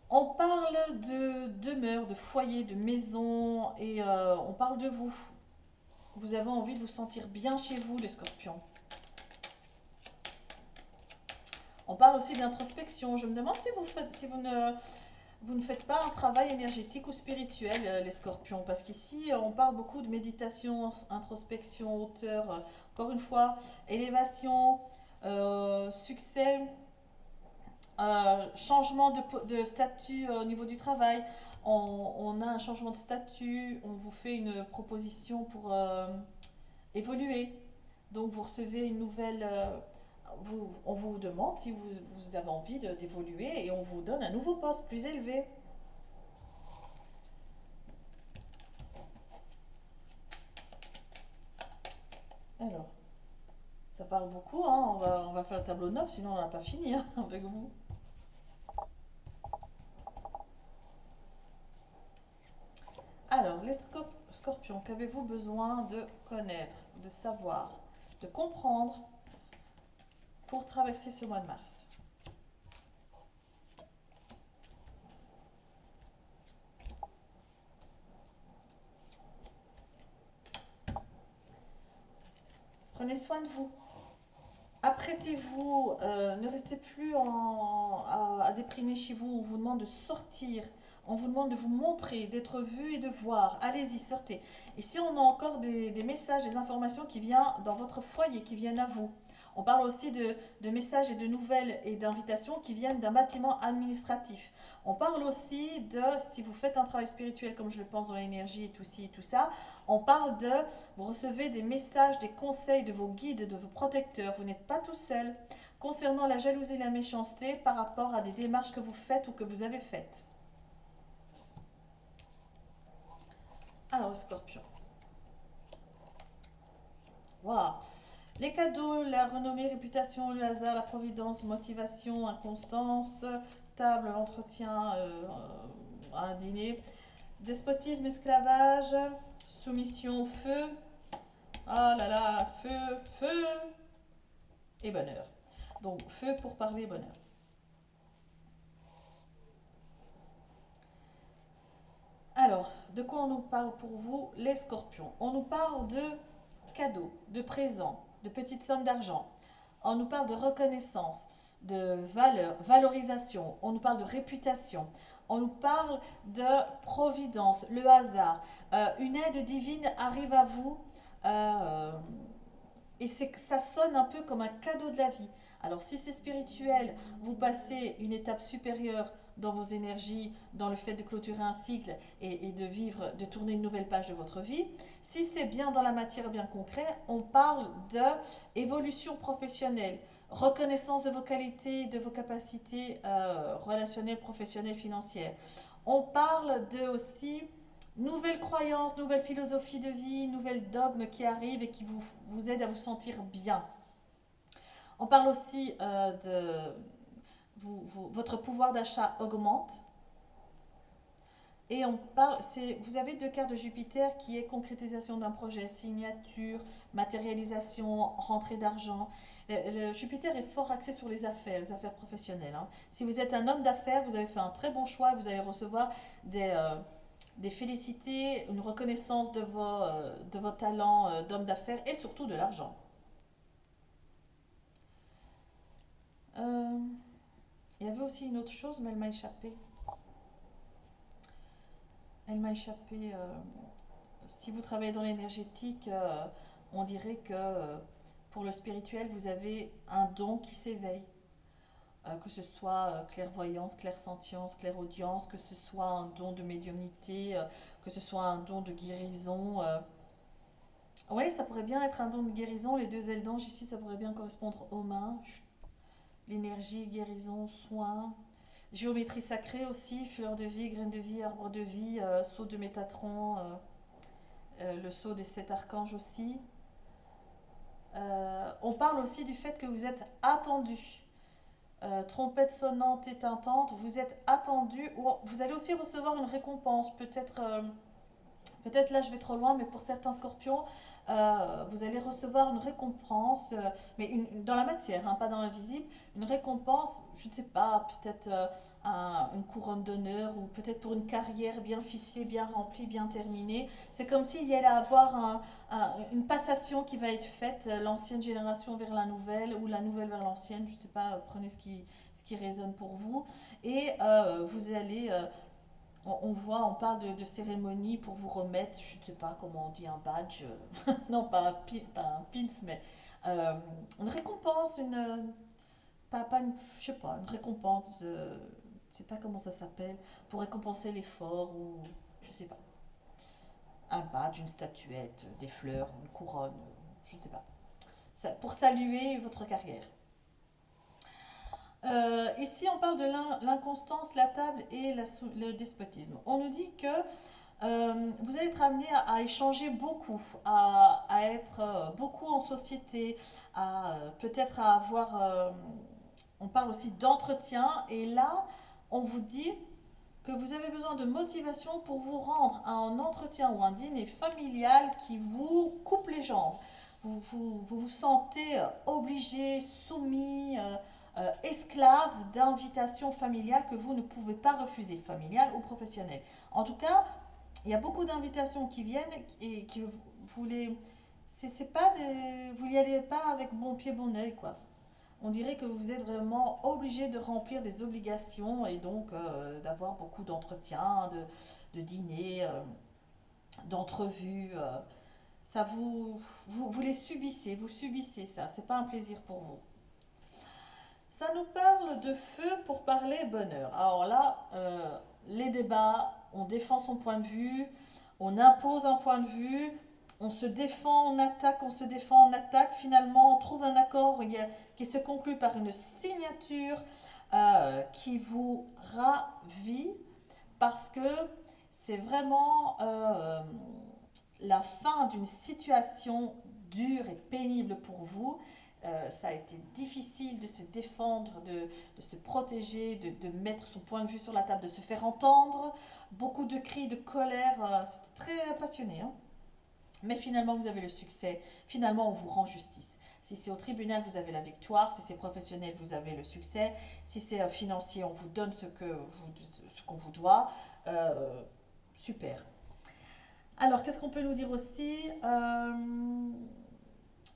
On parle de demeure, de foyer, de maison et on parle de vous. Vous avez envie de vous sentir bien chez vous, les scorpions. On parle aussi d'introspection. Je me demande si vous ne faites pas un travail énergétique ou spirituel, les scorpions. Parce qu'ici, on parle beaucoup de méditation, introspection, hauteur. Encore une fois, élévation, succès, changement de statut au niveau du travail. On a un changement de statut, on vous fait une proposition pour évoluer. Donc vous recevez une nouvelle... on vous demande si vous avez envie d'évoluer et on vous donne un nouveau poste plus élevé. Alors, ça parle beaucoup, hein. On va faire le tableau 9, sinon on n'a pas fini hein, avec vous. Alors, les scorpions, qu'avez-vous besoin de connaître, de savoir, de comprendre pour traverser ce mois de mars? Prenez soin de vous. Apprêtez-vous, ne restez plus à déprimer chez vous. On vous demande de sortir, on vous demande de vous montrer, d'être vu et de voir. Allez-y, sortez. Ici, on a encore des messages, des informations qui viennent dans votre foyer, qui viennent à vous. On parle aussi de messages et de nouvelles et d'invitations qui viennent d'un bâtiment administratif. On parle aussi de, si vous faites un travail spirituel comme je le pense dans l'énergie et tout ci et tout ça, on parle de, vous recevez des messages, des conseils de vos guides, de vos protecteurs. Vous n'êtes pas tout seul concernant la jalousie et la méchanceté par rapport à des démarches que vous faites ou que vous avez faites. Alors, scorpion. Waouh! Les cadeaux, la renommée, réputation, le hasard, la providence, motivation, inconstance, table, entretien, un dîner, despotisme, esclavage, soumission, feu, ah là là, feu, feu et bonheur. Donc feu pour parler bonheur. Alors, de quoi on nous parle pour vous, les scorpions? On nous parle de cadeaux, de présents, de petites sommes d'argent. On nous parle de reconnaissance, de valeur, valorisation. On nous parle de réputation. On nous parle de providence, le hasard. Une aide divine arrive à vous et ça sonne un peu comme un cadeau de la vie. Alors si c'est spirituel, vous passez une étape supérieure dans vos énergies, dans le fait de clôturer un cycle et de vivre, de tourner une nouvelle page de votre vie. Si c'est bien dans la matière, bien concret, on parle d'évolution professionnelle, reconnaissance de vos qualités, de vos capacités relationnelles, professionnelles, financières. On parle de aussi nouvelles croyances, nouvelles philosophies de vie, nouvelles dogmes qui arrivent et qui vous aident à vous sentir bien. On parle aussi de votre pouvoir d'achat augmente. Et on parle, vous avez deux cartes de Jupiter qui est concrétisation d'un projet, signature, matérialisation, rentrée d'argent. Le Jupiter est fort axé sur les affaires professionnelles, hein. Si vous êtes un homme d'affaires, vous avez fait un très bon choix, vous allez recevoir des félicités, une reconnaissance de vos talents d'homme d'affaires et surtout de l'argent. Euh, il y avait aussi une autre chose, mais elle m'a échappé. Elle m'a échappé. Si vous travaillez dans l'énergétique, on dirait que pour le spirituel, vous avez un don qui s'éveille. Que ce soit clairvoyance, clairsentience, clairaudience, que ce soit un don de médiumnité, que ce soit un don de guérison. Oui, ça pourrait bien être un don de guérison. Les deux ailes d'ange ici, ça pourrait bien correspondre aux mains. L'énergie, guérison, soin. Géométrie sacrée aussi, fleur de vie, graine de vie, arbre de vie, sceau de Métatron, le sceau des sept archanges aussi. On parle aussi du fait que vous êtes attendu. Trompette sonnante et tintante, vous êtes attendu. Ou vous allez aussi recevoir une récompense. Peut-être là je vais trop loin, mais pour certains scorpions, vous allez recevoir une récompense, mais dans la matière, hein, pas dans l'invisible, une récompense, je ne sais pas, peut-être une couronne d'honneur ou peut-être pour une carrière bien ficelée, bien remplie, bien terminée. C'est comme s'il y allait avoir une passation qui va être faite, l'ancienne génération vers la nouvelle ou la nouvelle vers l'ancienne, je ne sais pas, prenez ce qui résonne pour vous. Et vous allez on parle de cérémonie pour vous remettre, je ne sais pas comment on dit, un badge, non pas un pins, mais une récompense, pas une, je sais pas, une récompense, je sais pas comment ça s'appelle, pour récompenser l'effort ou je sais pas, un badge, une statuette, des fleurs, une couronne, je ne sais pas, pour saluer votre carrière. Ici, on parle de l'inconstance, la table et le despotisme. On nous dit que vous allez être amené à échanger beaucoup, à être beaucoup en société, peut-être à avoir... on parle aussi d'entretien. Et là, on vous dit que vous avez besoin de motivation pour vous rendre à un entretien ou un dîner familial qui vous coupe les jambes. Vous sentez obligé, soumis, esclave d'invitations familiales que vous ne pouvez pas refuser, familiales ou professionnelles. En tout cas, il y a beaucoup d'invitations qui viennent et que vous les... C'est pas vous n'y allez pas avec bon pied, bon oeil, quoi. On dirait que vous êtes vraiment obligé de remplir des obligations et donc d'avoir beaucoup d'entretiens, de dîners, d'entrevues. Ça vous les subissez, vous subissez ça. C'est pas un plaisir pour vous. Ça nous parle de feu pour parler bonheur. Alors là, les débats, on défend son point de vue, on impose un point de vue, on se défend, on attaque, on se défend, on attaque. Finalement, on trouve un accord qui se conclut par une signature qui vous ravit parce que c'est vraiment la fin d'une situation dure et pénible pour vous. Ça a été difficile de se défendre, de se protéger, de mettre son point de vue sur la table, de se faire entendre. Beaucoup de cris, de colère. C'était très passionné, hein. Mais finalement, vous avez le succès. Finalement, on vous rend justice. Si c'est au tribunal, vous avez la victoire. Si c'est professionnel, vous avez le succès. Si c'est financier, on vous donne ce qu'on vous doit. Super. Alors, qu'est-ce qu'on peut nous dire aussi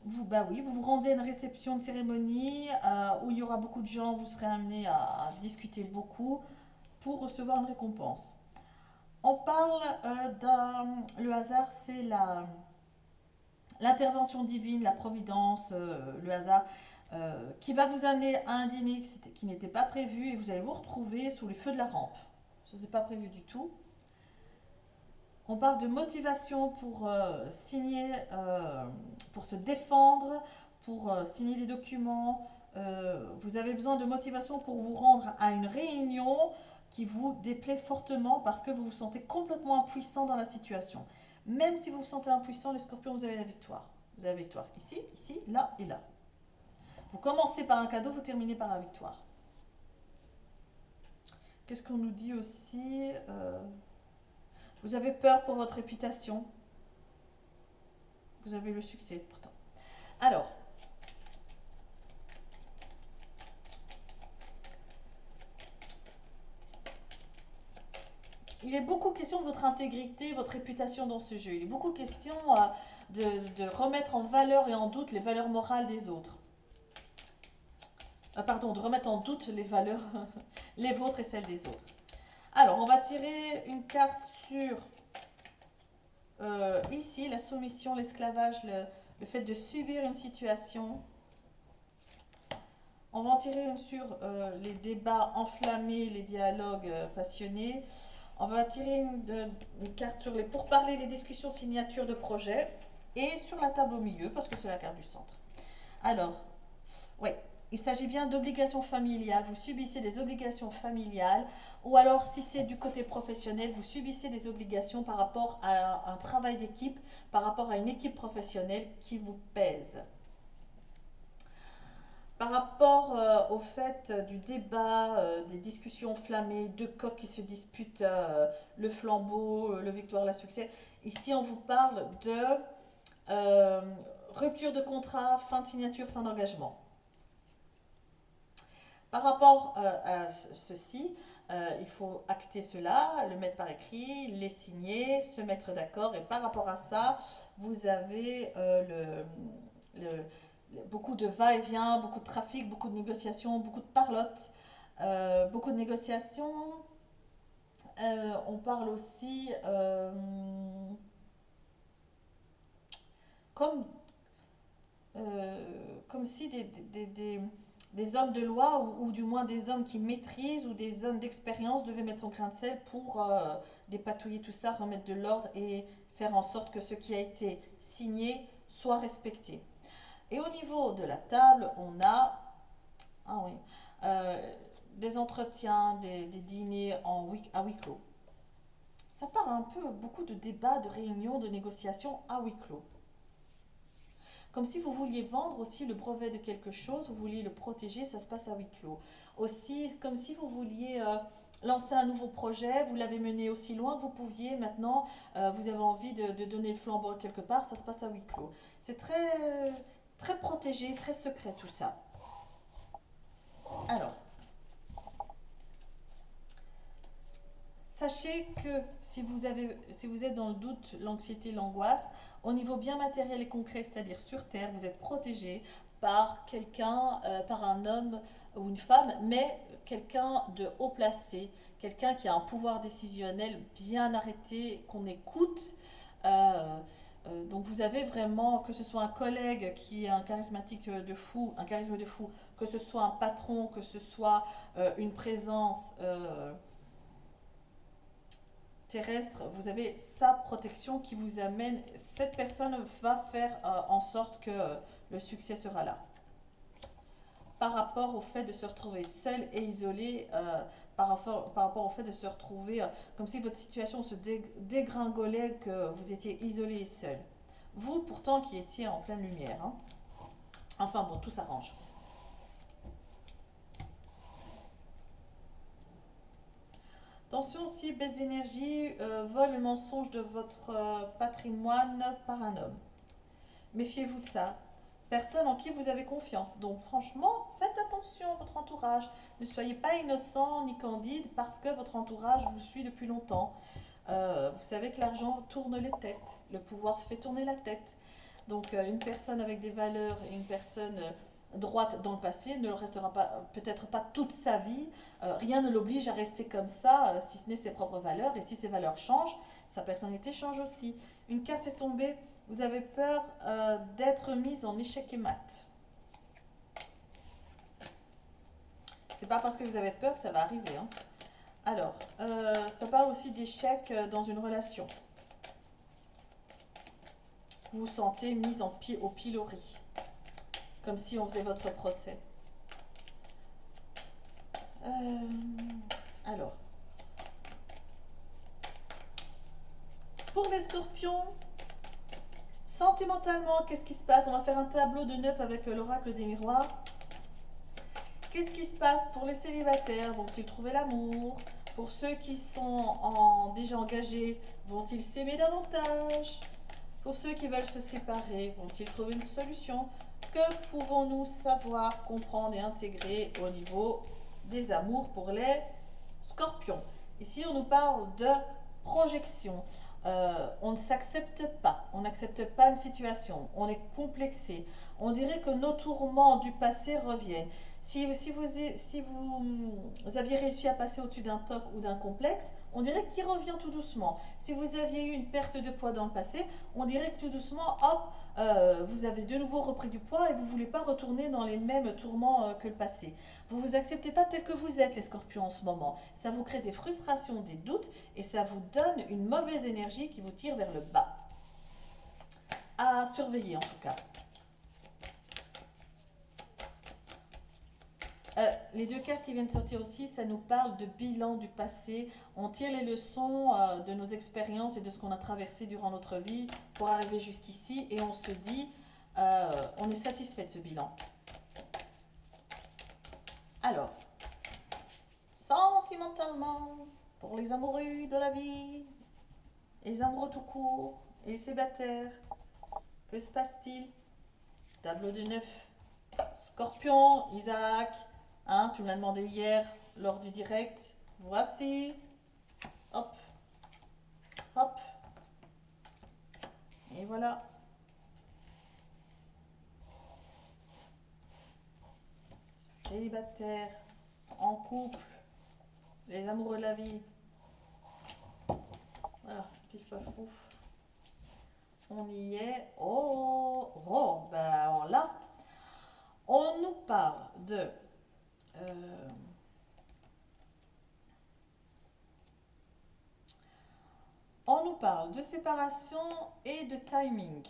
bah oui, vous vous rendez à une réception de cérémonie où il y aura beaucoup de gens, vous serez amené à discuter beaucoup pour recevoir une récompense. On parle le hasard, c'est l'intervention divine, la providence, le hasard, qui va vous amener à un dîner qui n'était pas prévu et vous allez vous retrouver sous les feux de la rampe. Ça, c'est pas prévu du tout. On parle de motivation pour signer, pour se défendre, pour signer des documents, vous avez besoin de motivation pour vous rendre à une réunion qui vous déplaît fortement parce que vous vous sentez complètement impuissant dans la situation. Même si vous vous sentez impuissant, les scorpions, vous avez la victoire. Vous avez la victoire ici, ici, là et là. Vous commencez par un cadeau, vous terminez par la victoire. Qu'est-ce qu'on nous dit aussi vous avez peur pour votre réputation. Vous avez le succès pourtant. Alors, il est beaucoup question de votre intégrité, votre réputation dans ce jeu. Il est beaucoup question de remettre en valeur et en doute les valeurs morales des autres. Pardon, de remettre en doute les valeurs, les vôtres et celles des autres. Alors, on va tirer une carte sur ici, la soumission, l'esclavage, le fait de subir une situation. On va en tirer une sur les débats enflammés, les dialogues passionnés. On va tirer une carte sur les pourparlers, les discussions, signatures de projet. Et sur la table au milieu, parce que c'est la carte du centre. Alors, oui, il s'agit bien d'obligations familiales. Vous subissez des obligations familiales. Ou alors, si c'est du côté professionnel, vous subissez des obligations par rapport à un travail d'équipe, par rapport à une équipe professionnelle qui vous pèse. Par rapport au fait du débat, des discussions enflammées, deux coqs qui se disputent le flambeau, le victoire, le succès, ici on vous parle de rupture de contrat, fin de signature, fin d'engagement. Par rapport à ceci, il faut acter cela, le mettre par écrit, les signer, se mettre d'accord. Et par rapport à ça, vous avez beaucoup de va-et-vient, beaucoup de trafic, beaucoup de négociations, beaucoup de parlotte, beaucoup de négociations. On parle aussi comme, comme si des hommes de loi ou du moins des hommes qui maîtrisent ou des hommes d'expérience devaient mettre son grain de sel pour dépatouiller tout ça, remettre de l'ordre et faire en sorte que ce qui a été signé soit respecté. Et au niveau de la table, on a des entretiens, des dîners à huis clos. Ça parle un peu, beaucoup de débats, de réunions, de négociations à huis clos. Comme si vous vouliez vendre aussi le brevet de quelque chose, vous vouliez le protéger, ça se passe à huis clos. Aussi, comme si vous vouliez lancer un nouveau projet, vous l'avez mené aussi loin que vous pouviez, maintenant vous avez envie de donner le flambeau quelque part, ça se passe à huis clos. C'est très, très protégé, très secret tout ça. Alors, sachez que si vous êtes dans le doute, l'anxiété, l'angoisse, au niveau bien matériel et concret, c'est-à-dire sur Terre, vous êtes protégé par quelqu'un, par un homme ou une femme, mais quelqu'un de haut placé, quelqu'un qui a un pouvoir décisionnel bien arrêté, qu'on écoute. Donc vous avez vraiment, que ce soit un collègue qui est un charismatique de fou, un charisme de fou, que ce soit un patron, que ce soit une présence terrestre, vous avez sa protection qui vous amène, cette personne va faire en sorte que le succès sera là. Par rapport au fait de se retrouver seul et isolé, par rapport au fait de se retrouver comme si votre situation se dégringolait, que vous étiez isolé et seul. Vous, pourtant, qui étiez en pleine lumière. Hein. Enfin bon, tout s'arrange. Attention aussi, baisse d'énergie, vol et mensonge de votre patrimoine par un homme. Méfiez-vous de ça. Personne en qui vous avez confiance. Donc franchement, faites attention à votre entourage. Ne soyez pas innocent ni candide parce que votre entourage vous suit depuis longtemps. Vous savez que l'argent tourne les têtes. Le pouvoir fait tourner la tête. Donc une personne avec des valeurs et une personne droite dans le passé ne le restera pas, peut-être pas toute sa vie. Rien ne l'oblige à rester comme ça, si ce n'est ses propres valeurs. Et si ses valeurs changent, sa personnalité change aussi. Une carte est tombée. Vous avez peur d'être mise en échec et mat. C'est pas parce que vous avez peur que ça va arriver. Hein. Alors, ça parle aussi d'échec dans une relation. Vous vous sentez mise au pilori. Comme si on faisait votre procès. Euh, alors, pour les scorpions, sentimentalement, qu'est-ce qui se passe? On va faire un tableau de 9 avec l'oracle des miroirs. Qu'est-ce qui se passe pour les célibataires? Vont-ils trouver l'amour? Pour ceux qui sont déjà engagés, vont-ils s'aimer davantage? Pour ceux qui veulent se séparer, vont-ils trouver une solution? Que pouvons-nous savoir, comprendre et intégrer au niveau des amours pour les scorpions? Ici, on nous parle de projection. On ne s'accepte pas, on n'accepte pas une situation, on est complexé. On dirait que nos tourments du passé reviennent. Si vous aviez réussi à passer au-dessus d'un toc ou d'un complexe, on dirait qu'il revient tout doucement. Si vous aviez eu une perte de poids dans le passé, on dirait que tout doucement, hop, vous avez de nouveau repris du poids et vous ne voulez pas retourner dans les mêmes tourments que le passé. Vous ne vous acceptez pas tel que vous êtes, les scorpions, en ce moment. Ça vous crée des frustrations, des doutes et ça vous donne une mauvaise énergie qui vous tire vers le bas. À surveiller en tout cas. Les deux cartes qui viennent sortir aussi, ça nous parle de bilan du passé. On tire les leçons de nos expériences et de ce qu'on a traversé durant notre vie pour arriver jusqu'ici et on se dit, on est satisfait de ce bilan. Alors, sentimentalement, pour les amoureux de la vie, les amoureux tout court, et les célibataires, que se passe-t-il? Tableau de 9. Scorpion, Isaac, hein, tu me l'as demandé hier lors du direct. Voici. Hop. Hop. Et voilà. Célibataire, en couple, les amoureux de la vie. Voilà, pif paf pouf. On y est. Oh, oh, ben alors là, on nous parle de on nous parle de séparation et de timing.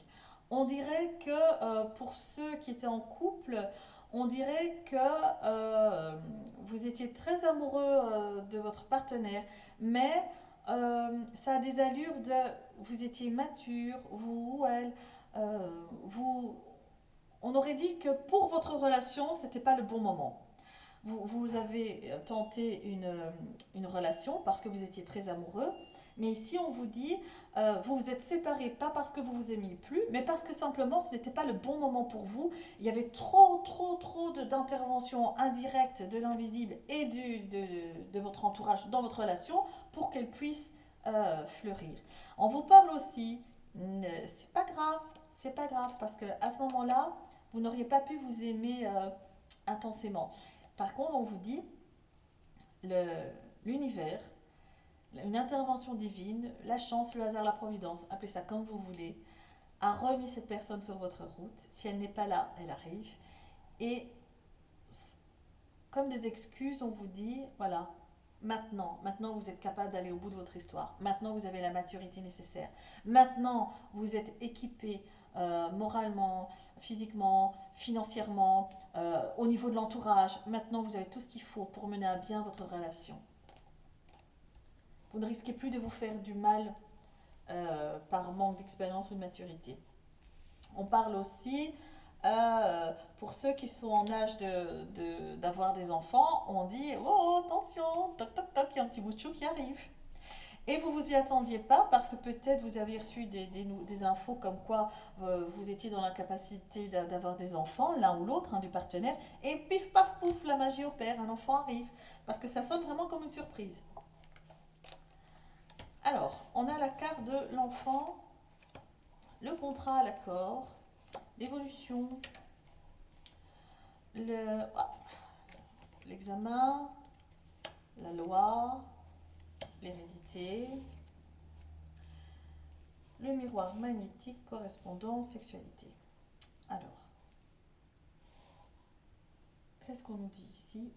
On dirait que pour ceux qui étaient en couple, on dirait que vous étiez très amoureux de votre partenaire, mais ça a des allures de vous étiez mature, vous ou elle, vous, on aurait dit que pour votre relation, c'était pas le bon moment. Vous avez tenté une relation parce que vous étiez très amoureux, mais ici on vous dit, vous vous êtes séparés pas parce que vous vous aimiez plus, mais parce que simplement ce n'était pas le bon moment pour vous. Il y avait trop d'interventions indirectes de l'invisible et de votre entourage dans votre relation pour qu'elle puisse fleurir. On vous parle aussi, c'est pas grave parce que à ce moment-là, vous n'auriez pas pu vous aimer intensément. Par contre, on vous dit, l'univers, une intervention divine, la chance, le hasard, la providence, appelez ça comme vous voulez, a remis cette personne sur votre route. Si elle n'est pas là, elle arrive. Et comme des excuses, on vous dit, voilà, maintenant vous êtes capable d'aller au bout de votre histoire. Maintenant vous avez la maturité nécessaire. Maintenant vous êtes équipé moralement, physiquement, financièrement, au niveau de l'entourage. Maintenant vous avez tout ce qu'il faut pour mener à bien votre relation. Vous ne risquez plus de vous faire du mal par manque d'expérience ou de maturité. On parle aussi, pour ceux qui sont en âge d'avoir des enfants, on dit oh attention, toc toc toc, il y a un petit bout de chou qui arrive. Et vous vous y attendiez pas parce que peut-être vous avez reçu des infos comme quoi vous étiez dans l'incapacité d'avoir des enfants, l'un ou l'autre, du partenaire, et pif paf pouf, la magie opère, un enfant arrive. Parce que ça sonne vraiment comme une surprise. Alors, on a la carte de l'enfant, le contrat, l'accord, l'évolution, l'examen, la loi, l'hérédité, le miroir magnétique, correspondance, sexualité. Alors, qu'est-ce qu'on nous dit ici?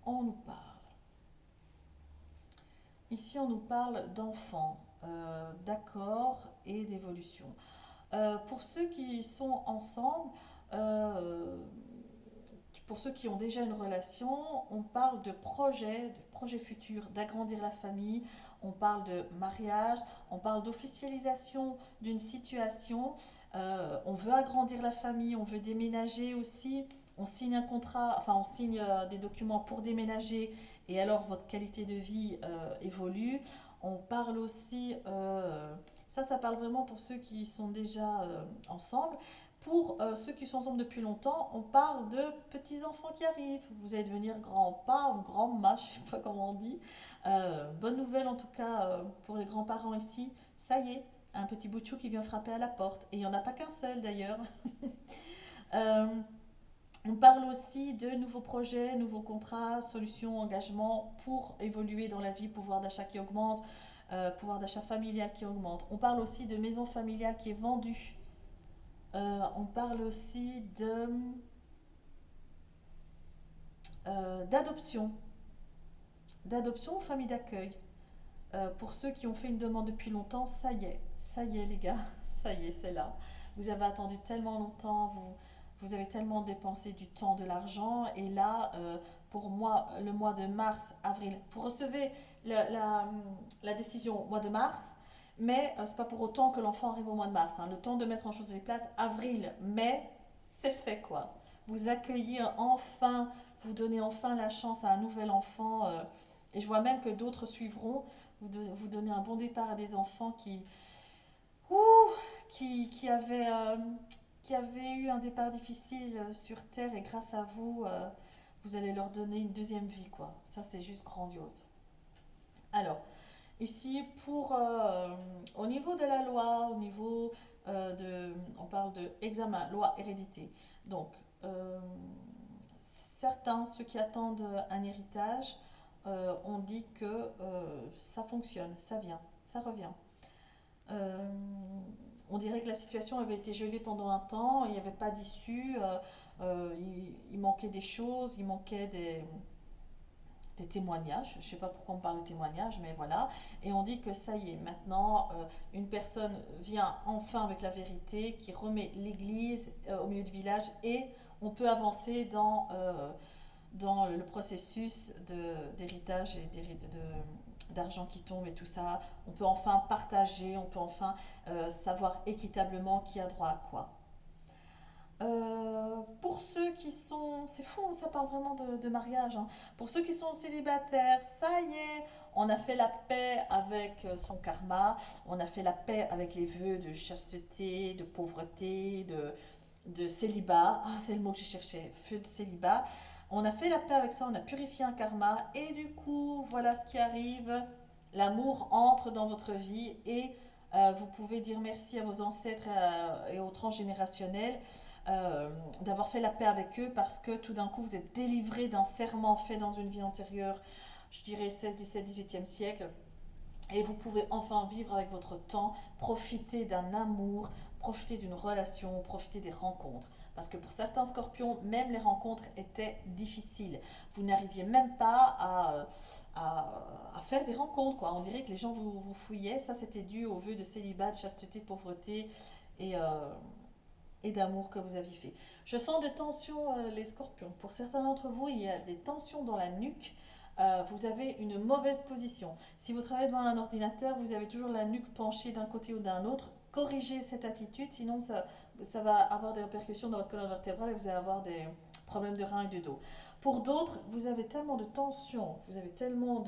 On nous parle. Ici, on nous parle d'enfants, d'accord et d'évolution. Pour ceux qui sont ensemble, pour ceux qui ont déjà une relation, on parle de projets futurs, d'agrandir la famille, on parle de mariage, on parle d'officialisation d'une situation, on veut agrandir la famille, on veut déménager aussi, on signe un contrat, enfin on signe des documents pour déménager et alors votre qualité de vie évolue. On parle aussi, ça parle vraiment pour ceux qui sont déjà ensemble. Pour ceux qui sont ensemble depuis longtemps, on parle de petits-enfants qui arrivent. Vous allez devenir grand-pa ou grand-ma, je ne sais pas comment on dit. Bonne nouvelle en tout cas pour les grands-parents ici. Ça y est, un petit bout de chou qui vient frapper à la porte. Et il n'y en a pas qu'un seul d'ailleurs. Euh, on parle aussi de nouveaux projets, nouveaux contrats, solutions, engagements pour évoluer dans la vie, pouvoir d'achat qui augmente, pouvoir d'achat familial qui augmente. On parle aussi de maison familiale qui est vendue. On parle aussi d'adoption, d'adoption ou famille d'accueil. Pour ceux qui ont fait une demande depuis longtemps, ça y est les gars, ça y est, c'est là. Vous avez attendu tellement longtemps, vous avez tellement dépensé du temps, de l'argent, et là, pour moi, le mois de mars, avril, vous recevez la décision au mois de mars, mais c'est pas pour autant que l'enfant arrive au mois de mars, hein. Le temps de mettre en chose les places, avril, mai, c'est fait quoi. Vous accueillez enfin, vous donnez enfin la chance à un nouvel enfant, et je vois même que d'autres suivront. Vous donnez un bon départ à des enfants ouh, qui avaient eu un départ difficile sur Terre et grâce à vous, vous allez leur donner une deuxième vie, quoi. Ça, c'est juste grandiose. Alors, ici, au niveau de la loi, au niveau on parle de examen, loi, hérédité. Donc, certains, ceux qui attendent un héritage, on dit que ça fonctionne, ça vient, ça revient. Euh, on dirait que la situation avait été gelée pendant un temps, il n'y avait pas d'issue, il manquait des choses, il manquait des témoignages. Je ne sais pas pourquoi on parle de témoignages, mais voilà. Et on dit que ça y est, maintenant, une personne vient enfin avec la vérité, qui remet l'église au milieu du village et on peut avancer dans le processus d'héritage et d'argent qui tombe et tout ça. On peut enfin partager, on peut enfin savoir équitablement qui a droit à quoi. Pour ceux qui sont... C'est fou, ça parle vraiment de mariage, hein. Pour ceux qui sont célibataires, ça y est, on a fait la paix avec son karma, on a fait la paix avec les vœux de chasteté, de pauvreté, de célibat. Ah, c'est le mot que j'ai cherché, feu de célibat. On a fait la paix avec ça, on a purifié un karma et du coup, voilà ce qui arrive. L'amour entre dans votre vie et vous pouvez dire merci à vos ancêtres et aux transgénérationnels d'avoir fait la paix avec eux parce que tout d'un coup vous êtes délivré d'un serment fait dans une vie antérieure, je dirais 16, 17, 18e siècle, et vous pouvez enfin vivre avec votre temps, profiter d'un amour, profiter d'une relation, profiter des rencontres. Parce que pour certains scorpions, même les rencontres étaient difficiles. Vous n'arriviez même pas à faire des rencontres, quoi. On dirait que les gens vous fouillaient. Ça, c'était dû au vœu de célibat, de chasteté, de pauvreté et, et d'amour que vous aviez fait. Je sens des tensions, les scorpions. Pour certains d'entre vous, il y a des tensions dans la nuque. Vous avez une mauvaise position. Si vous travaillez devant un ordinateur, vous avez toujours la nuque penchée d'un côté ou d'un autre. Corrigez cette attitude, sinon ça va avoir des répercussions dans votre colonne vertébrale et vous allez avoir des problèmes de reins et de dos. Pour d'autres, vous avez tellement de tension, vous avez tellement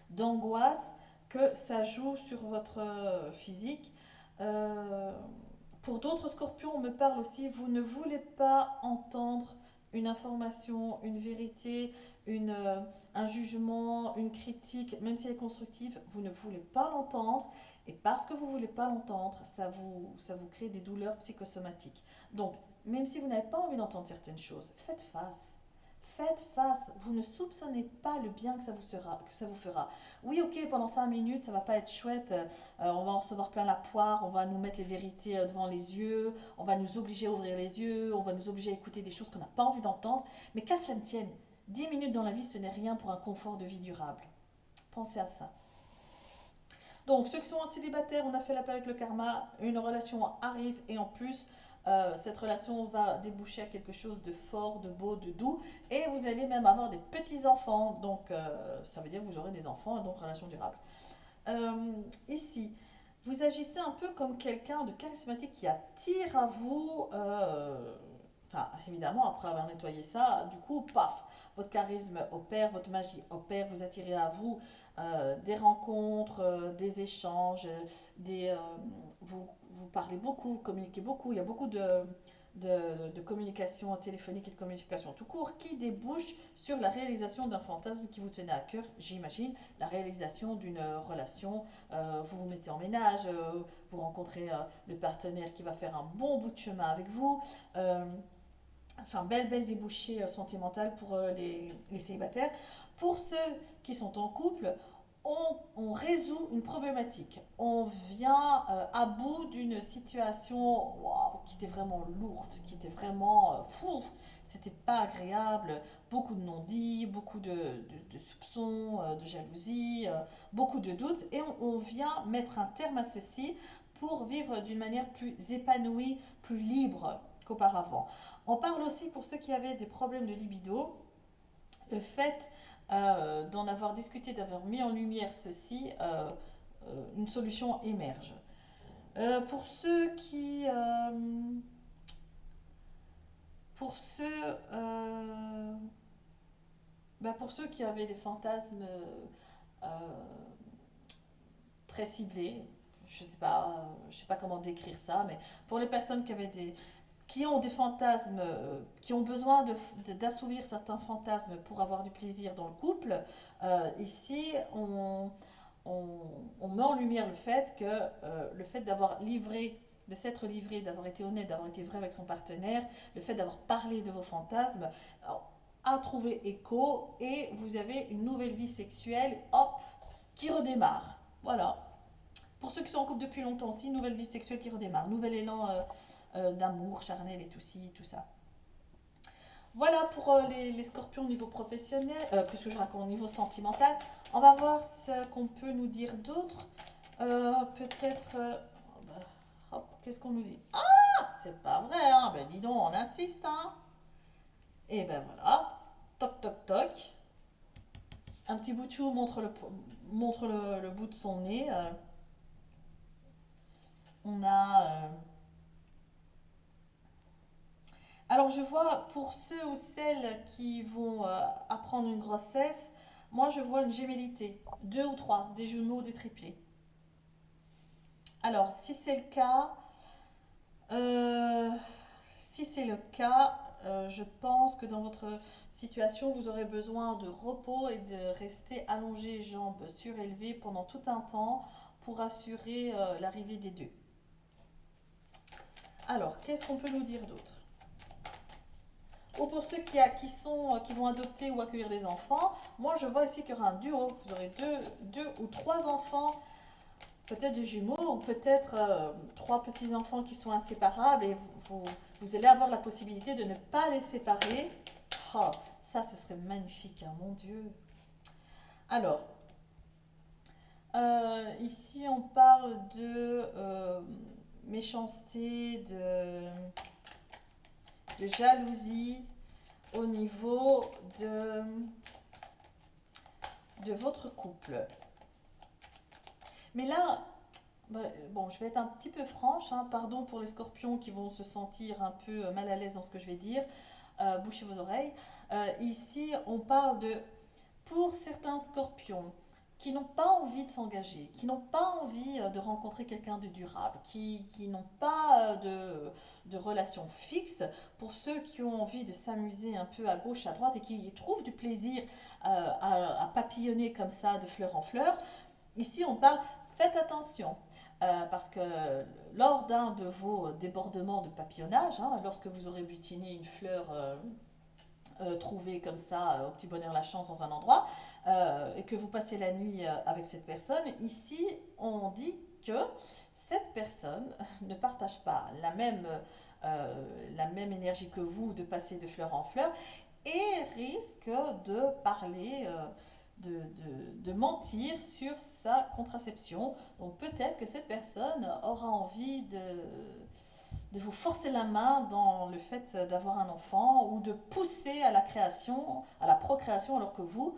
d'angoisse que ça joue sur votre physique. Euh, pour d'autres scorpions, on me parle aussi, vous ne voulez pas entendre une information, une vérité, un jugement, une critique, même si elle est constructive, vous ne voulez pas l'entendre. Et parce que vous ne voulez pas l'entendre, ça vous crée des douleurs psychosomatiques. Donc, même si vous n'avez pas envie d'entendre certaines choses, faites face. Faites face. Vous ne soupçonnez pas le bien que ça vous fera. Oui, ok, pendant 5 minutes, ça va pas être chouette. On va en recevoir plein la poire. On va nous mettre les vérités devant les yeux. On va nous obliger à ouvrir les yeux. On va nous obliger à écouter des choses qu'on n'a pas envie d'entendre. Mais qu'à cela ne tienne, 10 minutes dans la vie, ce n'est rien pour un confort de vie durable. Pensez à ça. Donc, ceux qui sont en célibataire, on a fait la paix avec le karma. Une relation arrive et en plus, Cette relation va déboucher à quelque chose de fort, de beau, de doux, et vous allez même avoir des petits-enfants. Donc, ça veut dire que vous aurez des enfants, et donc relation durable. Ici, vous agissez un peu comme quelqu'un de charismatique qui attire à vous. Enfin, évidemment, après avoir nettoyé ça, du coup, paf, votre charisme opère, votre magie opère, vous attirez à vous des rencontres, des échanges, vous parlez beaucoup, vous communiquez beaucoup, il y a beaucoup de communication téléphonique et de communication tout court qui débouche sur la réalisation d'un fantasme qui vous tenait à cœur, j'imagine, la réalisation d'une relation. Vous vous mettez en ménage, vous rencontrez le partenaire qui va faire un bon bout de chemin avec vous. Euh, enfin, belle débouchée sentimentale pour les célibataires. Pour ceux qui sont en couple, on résout une problématique. On vient à bout d'une situation qui était vraiment lourde, qui était vraiment... c'était pas agréable. Beaucoup de non-dits, beaucoup de soupçons, de jalousie, beaucoup de doutes. Et on vient mettre un terme à ceci pour vivre d'une manière plus épanouie, plus libre qu'auparavant. On parle aussi pour ceux qui avaient des problèmes de libido, le fait d'en avoir discuté, d'avoir mis en lumière ceci, une solution émerge. Pour ceux qui, pour ceux, pour ceux qui avaient des fantasmes euh, très ciblés, je sais pas comment décrire ça, mais pour les personnes qui ont des fantasmes, qui ont besoin d'assouvir certains fantasmes pour avoir du plaisir dans le couple, ici, on, on met en lumière le fait d'avoir livré, de s'être livré, d'avoir été honnête, d'avoir été vrai avec son partenaire, le fait d'avoir parlé de vos fantasmes, a trouvé écho et vous avez une nouvelle vie sexuelle, hop, qui redémarre. Voilà. Pour ceux qui sont en couple depuis longtemps aussi, nouvelle vie sexuelle qui redémarre, nouvel élan d'amour charnel et tout ci, tout ça. Voilà pour les scorpions au niveau professionnel, plus que je raconte au niveau sentimental. On va voir ce qu'on peut nous dire d'autre. Peut-être. Hop, qu'est-ce qu'on nous dit? Ah, c'est pas vrai, hein? Ben dis donc, on insiste, hein? Et ben voilà. Toc, toc, toc. Un petit bout de chou montre le bout de son nez. On a. Alors je vois pour ceux ou celles qui vont apprendre une grossesse, moi je vois une gémellité, deux ou trois, des jumeaux, des triplés. Alors si c'est le cas, euh, si c'est le cas, je pense que dans votre situation, vous aurez besoin de repos et de rester allongé, jambes surélevées pendant tout un temps pour assurer l'arrivée des deux. Alors, qu'est-ce qu'on peut nous dire d'autre? Ou pour ceux qui vont adopter ou accueillir des enfants, moi je vois ici qu'il y aura un duo. Vous aurez deux ou trois enfants, peut-être des jumeaux, ou peut-être trois petits-enfants qui sont inséparables et vous allez avoir la possibilité de ne pas les séparer. Oh, ça, ce serait magnifique, hein, mon Dieu. Alors, ici on parle de méchanceté, de jalousie au niveau de votre couple. Mais là, bon, je vais être un petit peu franche, hein, pardon pour les scorpions qui vont se sentir un peu mal à l'aise dans ce que je vais dire, bouchez vos oreilles. Ici, on parle de, pour certains scorpions, qui n'ont pas envie de s'engager, qui n'ont pas envie de rencontrer quelqu'un de durable, qui n'ont pas de relation fixe, pour ceux qui ont envie de s'amuser un peu à gauche, à droite et qui trouvent du plaisir à papillonner comme ça de fleur en fleur, ici on parle, faites attention. Parce que lors d'un de vos débordements de papillonnage, hein, lorsque vous aurez butiné une fleur trouvée comme ça au petit bonheur la chance dans un endroit, et que vous passez la nuit avec cette personne, ici on dit que cette personne ne partage pas la même énergie que vous de passer de fleur en fleur et risque de parler, de mentir sur sa contraception. Donc peut-être que cette personne aura envie de vous forcer la main dans le fait d'avoir un enfant ou de pousser à la création, à la procréation, alors que vous,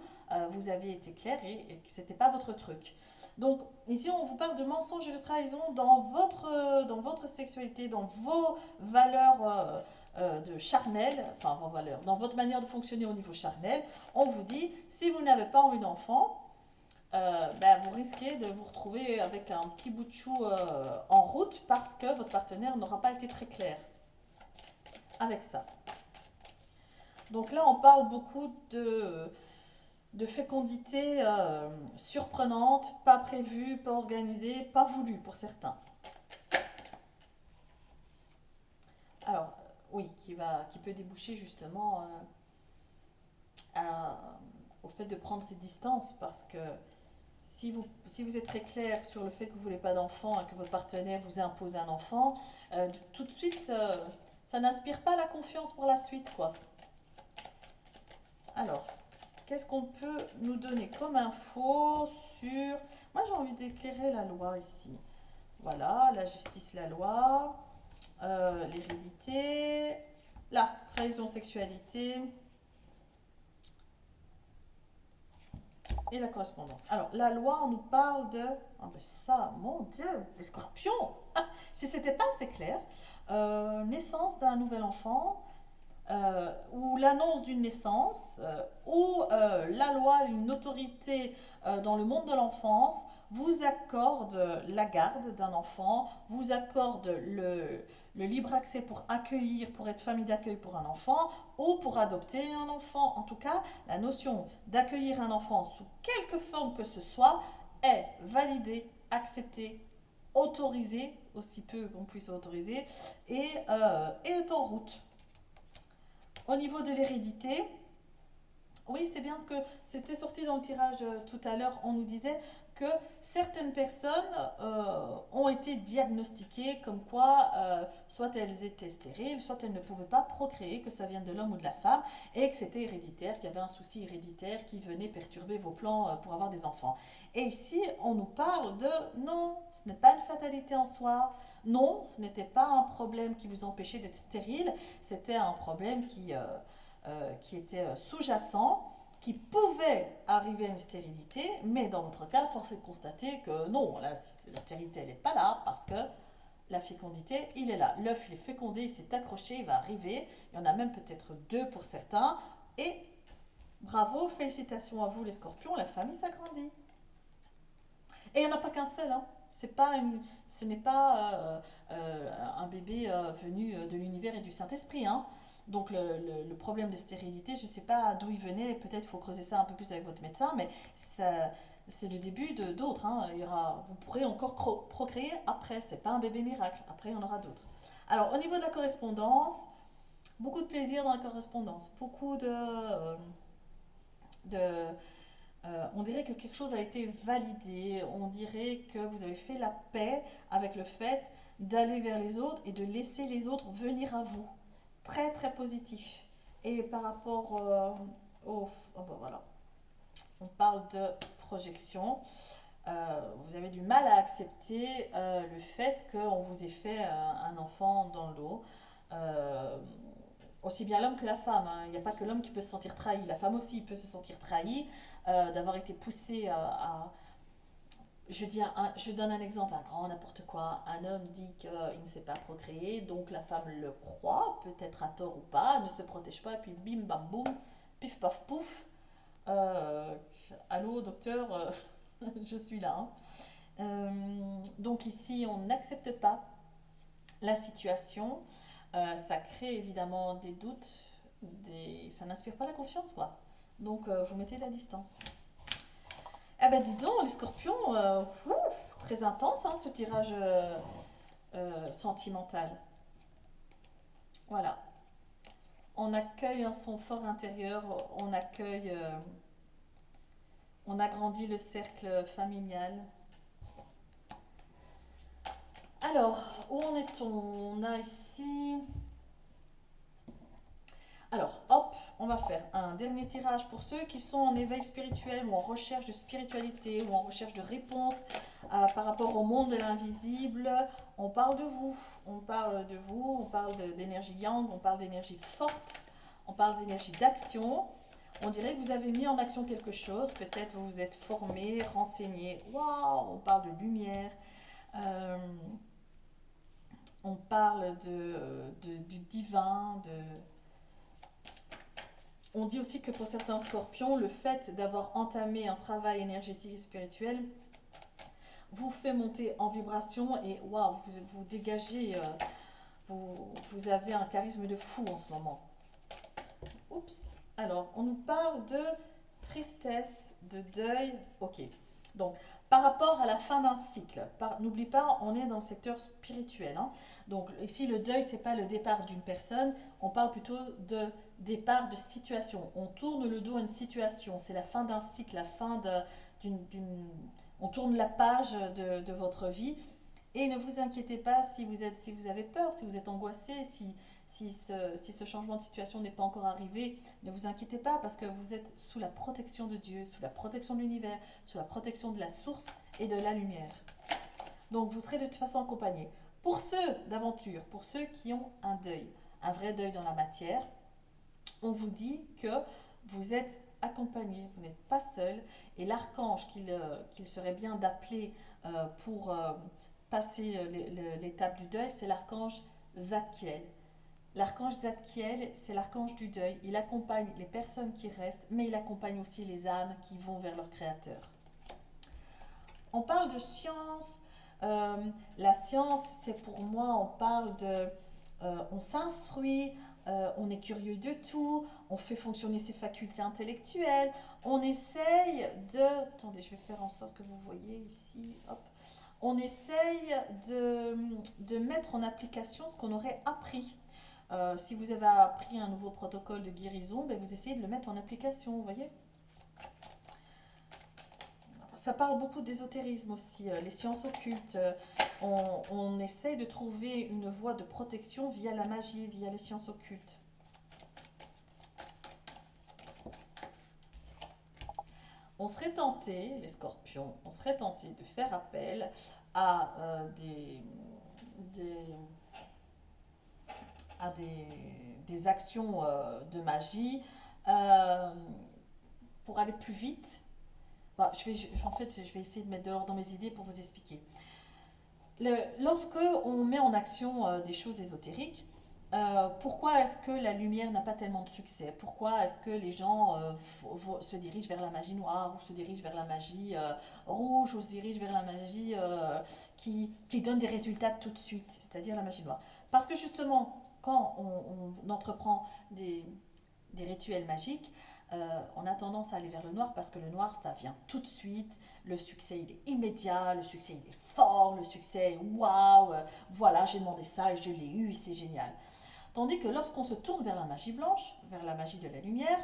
vous aviez été clair et que ce n'était pas votre truc. Donc ici, on vous parle de mensonges et de trahison dans votre sexualité, dans vos valeurs de charnel, enfin vos valeurs, dans votre manière de fonctionner au niveau charnel. On vous dit, si vous n'avez pas envie d'enfant, ben, vous risquez de vous retrouver avec un petit bout de chou en route parce que votre partenaire n'aura pas été très clair avec ça. Donc là, on parle beaucoup de fécondité surprenante, pas prévue, pas organisée, pas voulue pour certains. Alors, oui, qui peut déboucher justement au fait de prendre ses distances parce que si vous êtes très clair sur le fait que vous ne voulez pas d'enfant et que votre partenaire vous impose un enfant, tout de suite, ça n'inspire pas la confiance pour la suite, quoi. Alors, qu'est-ce qu'on peut nous donner comme info sur... Moi, j'ai envie d'éclairer la loi ici. Voilà, la justice, la loi, l'hérédité, la trahison, sexualité et la correspondance. Alors, la loi, on nous parle de... Ah ben ça, mon Dieu, les scorpions. Si c'était pas assez clair, naissance d'un nouvel enfant, ou l'annonce d'une naissance, ou la loi, une autorité dans le monde de l'enfance vous accorde la garde d'un enfant, vous accorde le libre accès pour accueillir, pour être famille d'accueil pour un enfant, ou pour adopter un enfant. En tout cas, la notion d'accueillir un enfant sous quelque forme que ce soit est validée, acceptée, autorisée, aussi peu qu'on puisse autoriser, et est en route. Au niveau de l'hérédité, oui, c'est bien ce que c'était sorti dans le tirage tout à l'heure. On nous disait que certaines personnes ont été diagnostiquées comme quoi soit elles étaient stériles, soit elles ne pouvaient pas procréer, que ça vienne de l'homme ou de la femme, et que c'était héréditaire, qu'il y avait un souci héréditaire qui venait perturber vos plans pour avoir des enfants. Et ici, on nous parle de non, ce n'est pas une fatalité en soi. Non, ce n'était pas un problème qui vous empêchait d'être stérile, c'était un problème qui était sous-jacent, qui pouvait arriver à une stérilité, mais dans votre cas, force est de constater que non, la stérilité, elle n'est pas là, parce que la fécondité, il est là. L'œuf, il est fécondé, il s'est accroché, il va arriver. Il y en a même peut-être deux pour certains. Et bravo, félicitations à vous les scorpions, la famille s'agrandit. Et il n'y en a pas qu'un seul, hein. Ce n'est pas un bébé venu de l'univers et du Saint-Esprit, hein. Donc le problème de stérilité, je ne sais pas d'où il venait, peut-être il faut creuser ça un peu plus avec votre médecin, mais c'est le début de d'autres, hein. Vous pourrez encore procréer après, c'est pas un bébé miracle, après il y en aura d'autres. Alors au niveau de la correspondance, beaucoup de plaisir dans la correspondance, beaucoup de on dirait que quelque chose a été validé, on dirait que vous avez fait la paix avec le fait d'aller vers les autres et de laisser les autres venir à vous. Très très positif. Et par rapport au... Oh ben voilà, on parle de projection. Vous avez du mal à accepter le fait qu'on vous ait fait un enfant dans le dos. Euh, Aussi bien l'homme que la femme, hein. Il n'y a pas que l'homme qui peut se sentir trahi. La femme aussi peut se sentir trahie, d'avoir été poussée je donne un exemple, un grand n'importe quoi. Un homme dit qu'il ne sait pas procréer, donc la femme le croit, peut-être à tort ou pas, ne se protège pas, et puis bim bam boum, pif paf pouf. Euh, Allô docteur, je suis là, hein. Donc ici, on n'accepte pas la situation. Ça crée évidemment des doutes, ça n'inspire pas la confiance, quoi. Donc vous mettez de la distance. Ah ben dis donc, les scorpions, très intense, hein, ce tirage sentimental. Voilà. On accueille son fort intérieur, on agrandit le cercle familial. Alors, où en est-on? On a ici... Alors, hop, on va faire un dernier tirage pour ceux qui sont en éveil spirituel ou en recherche de spiritualité ou en recherche de réponses par rapport au monde de l'invisible. On parle de vous, on parle de vous, on parle d'énergie yang, on parle d'énergie forte, on parle d'énergie d'action. On dirait que vous avez mis en action quelque chose, peut-être vous vous êtes formé, renseigné. Waouh, on parle de lumière. Euh, on parle du divin, On dit aussi que pour certains scorpions, le fait d'avoir entamé un travail énergétique et spirituel vous fait monter en vibration et waouh, vous dégagez, vous avez un charisme de fou en ce moment. Oups. Alors, on nous parle de tristesse, de deuil. Ok. Donc, par rapport à la fin d'un cycle, n'oublie pas, on est dans le secteur spirituel, hein. Donc, ici, le deuil, c'est pas le départ d'une personne, on parle plutôt de départ de situation. On tourne le dos à une situation, c'est la fin d'un cycle, la fin on tourne la page de votre vie. Et ne vous inquiétez pas si vous avez peur, si vous êtes angoissé, si ce changement de situation n'est pas encore arrivé, ne vous inquiétez pas parce que vous êtes sous la protection de Dieu, sous la protection de l'univers, sous la protection de la source et de la lumière. Donc vous serez de toute façon accompagnés. Pour ceux d'aventure, pour ceux qui ont un deuil, un vrai deuil dans la matière, on vous dit que vous êtes accompagné, vous n'êtes pas seul. Et l'archange qu'il serait bien d'appeler pour passer l'étape du deuil, c'est l'archange Zadkiel. L'archange Zadkiel, c'est l'archange du deuil. Il accompagne les personnes qui restent, mais il accompagne aussi les âmes qui vont vers leur créateur. On parle de science. La science, c'est pour moi, on parle de... on s'instruit, on est curieux de tout, on fait fonctionner ses facultés intellectuelles, on essaye de... Attendez, je vais faire en sorte que vous voyez ici, hop. On essaye de mettre en application ce qu'on aurait appris. Si vous avez appris un nouveau protocole de guérison, ben vous essayez de le mettre en application, vous voyez. Ça parle beaucoup d'ésotérisme aussi, les sciences occultes. On essaye de trouver une voie de protection via la magie, via les sciences occultes. On serait tenté, les scorpions, on serait tenté de faire appel à des actions de magie pour aller plus vite. Bah, je vais essayer de mettre de l'ordre dans mes idées pour vous expliquer. Lorsque on met en action des choses ésotériques, pourquoi est-ce que la lumière n'a pas tellement de succès? Pourquoi est-ce que les gens se dirigent vers la magie noire, ou se dirigent vers la magie rouge, ou se dirigent vers la magie qui donne des résultats tout de suite, c'est-à-dire la magie noire? Parce que justement, quand on entreprend des rituels magiques, on a tendance à aller vers le noir parce que le noir, ça vient tout de suite. Le succès, il est immédiat, le succès, il est fort, le succès, waouh, voilà, j'ai demandé ça et je l'ai eu, c'est génial. Tandis que lorsqu'on se tourne vers la magie blanche, vers la magie de la lumière,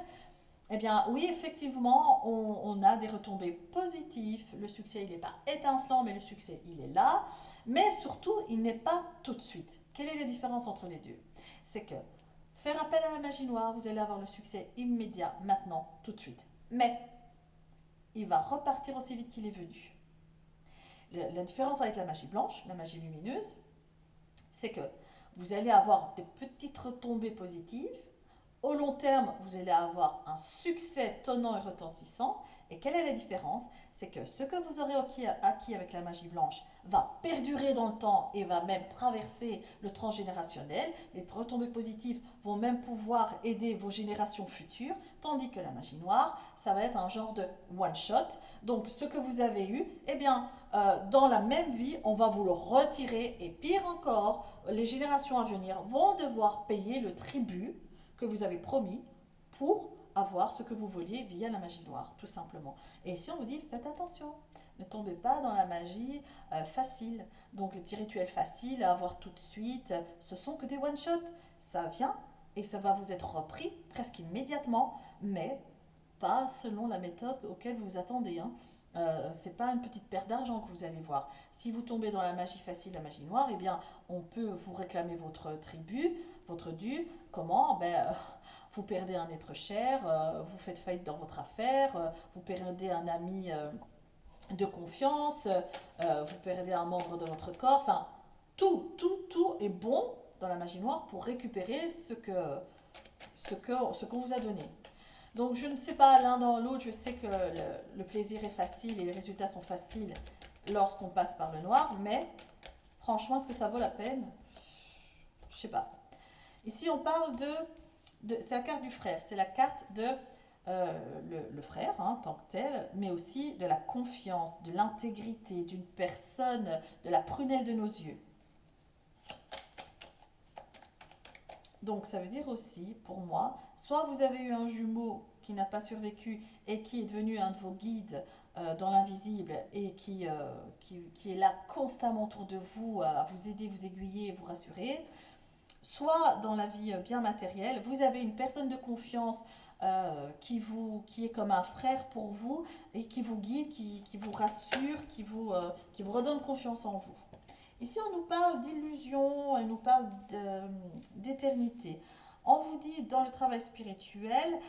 eh bien, oui, effectivement, on a des retombées positives. Le succès, il n'est pas étincelant, mais le succès, il est là. Mais surtout, il n'est pas tout de suite. Quelle est la différence entre les deux? C'est que faire appel à la magie noire, vous allez avoir le succès immédiat, maintenant, tout de suite. Mais il va repartir aussi vite qu'il est venu. La différence avec la magie blanche, la magie lumineuse, c'est que vous allez avoir des petites retombées positives. Au long terme, vous allez avoir un succès tonnant et retentissant. Et quelle est la différence? C'est que ce que vous aurez acquis avec la magie blanche va perdurer dans le temps et va même traverser le transgénérationnel. Les retombées positives vont même pouvoir aider vos générations futures, tandis que la magie noire, ça va être un genre de one-shot. Donc ce que vous avez eu, eh bien, dans la même vie, on va vous le retirer. Et pire encore, les générations à venir vont devoir payer le tribut que vous avez promis pour avoir ce que vous vouliez via la magie noire, tout simplement. Et ici, on vous dit, faites attention, ne tombez pas dans la magie facile. Donc, les petits rituels faciles à avoir tout de suite, ce sont que des one-shots. Ça vient et ça va vous être repris presque immédiatement, mais pas selon la méthode auquel vous vous attendez. Hein. C'est pas une petite perte d'argent que vous allez voir. Si vous tombez dans la magie facile, la magie noire, eh bien, on peut vous réclamer votre tribut, votre dû. Comment? vous perdez un être cher, vous faites faillite dans votre affaire, vous perdez un ami de confiance, vous perdez un membre de votre corps. Enfin, tout est bon dans la magie noire pour récupérer ce qu'on vous a donné. Donc je ne sais pas l'un dans l'autre, je sais que le plaisir est facile et les résultats sont faciles lorsqu'on passe par le noir, mais franchement, est-ce que ça vaut la peine? Je sais pas. Ici, on parle c'est la carte du frère, c'est la carte de le frère hein, en tant que tel, mais aussi de la confiance, de l'intégrité d'une personne, de la prunelle de nos yeux. Donc ça veut dire aussi, pour moi, soit vous avez eu un jumeau qui n'a pas survécu et qui est devenu un de vos guides dans l'invisible et qui est là constamment autour de vous à vous aider, vous aiguiller, vous rassurer. Soit dans la vie bien matérielle, vous avez une personne de confiance qui est comme un frère pour vous et qui vous guide, qui vous rassure, qui vous redonne confiance en vous. Ici, on nous parle d'illusion, on nous parle d'éternité. On vous dit dans le travail spirituel,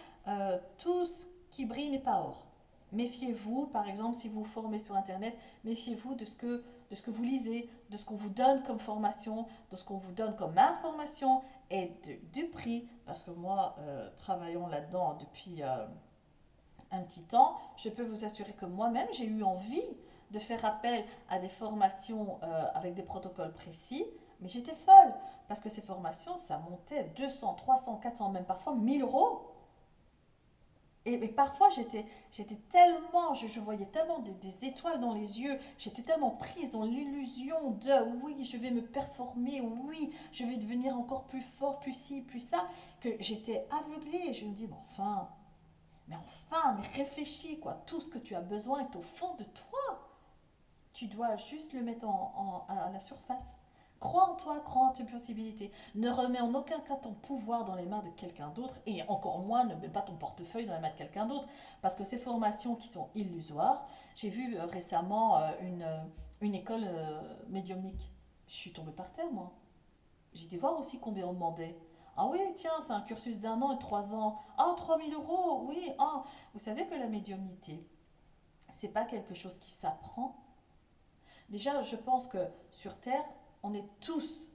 tout ce qui brille n'est pas or. Méfiez-vous, par exemple, si vous vous formez sur Internet, méfiez-vous de ce que vous lisez, de ce qu'on vous donne comme formation, de ce qu'on vous donne comme information et du prix. Parce que moi, travaillant là-dedans depuis un petit temps, je peux vous assurer que moi-même, j'ai eu envie de faire appel à des formations avec des protocoles précis, mais j'étais folle parce que ces formations, ça montait 200, 300, 400, même parfois 1000 euros. Et parfois, j'étais tellement, je voyais tellement des étoiles dans les yeux, j'étais tellement prise dans l'illusion de oui, je vais me performer, oui, je vais devenir encore plus fort, plus ci, plus ça, que j'étais aveuglée. Et je me dis, mais réfléchis, quoi. Tout ce que tu as besoin est au fond de toi. Tu dois juste le mettre à la surface. Crois en toi, crois en tes possibilités. Ne remets en aucun cas ton pouvoir dans les mains de quelqu'un d'autre et encore moins ne mets pas ton portefeuille dans les mains de quelqu'un d'autre parce que ces formations qui sont illusoires, j'ai vu récemment une école médiumnique. Je suis tombée par terre, moi. J'ai dû voir aussi combien on demandait. Ah oui, tiens, c'est un cursus d'1 an et de 3 ans. Ah, 3 000 euros, oui. Ah. Vous savez que la médiumnité, c'est pas quelque chose qui s'apprend. Déjà, je pense que sur Terre, on a tous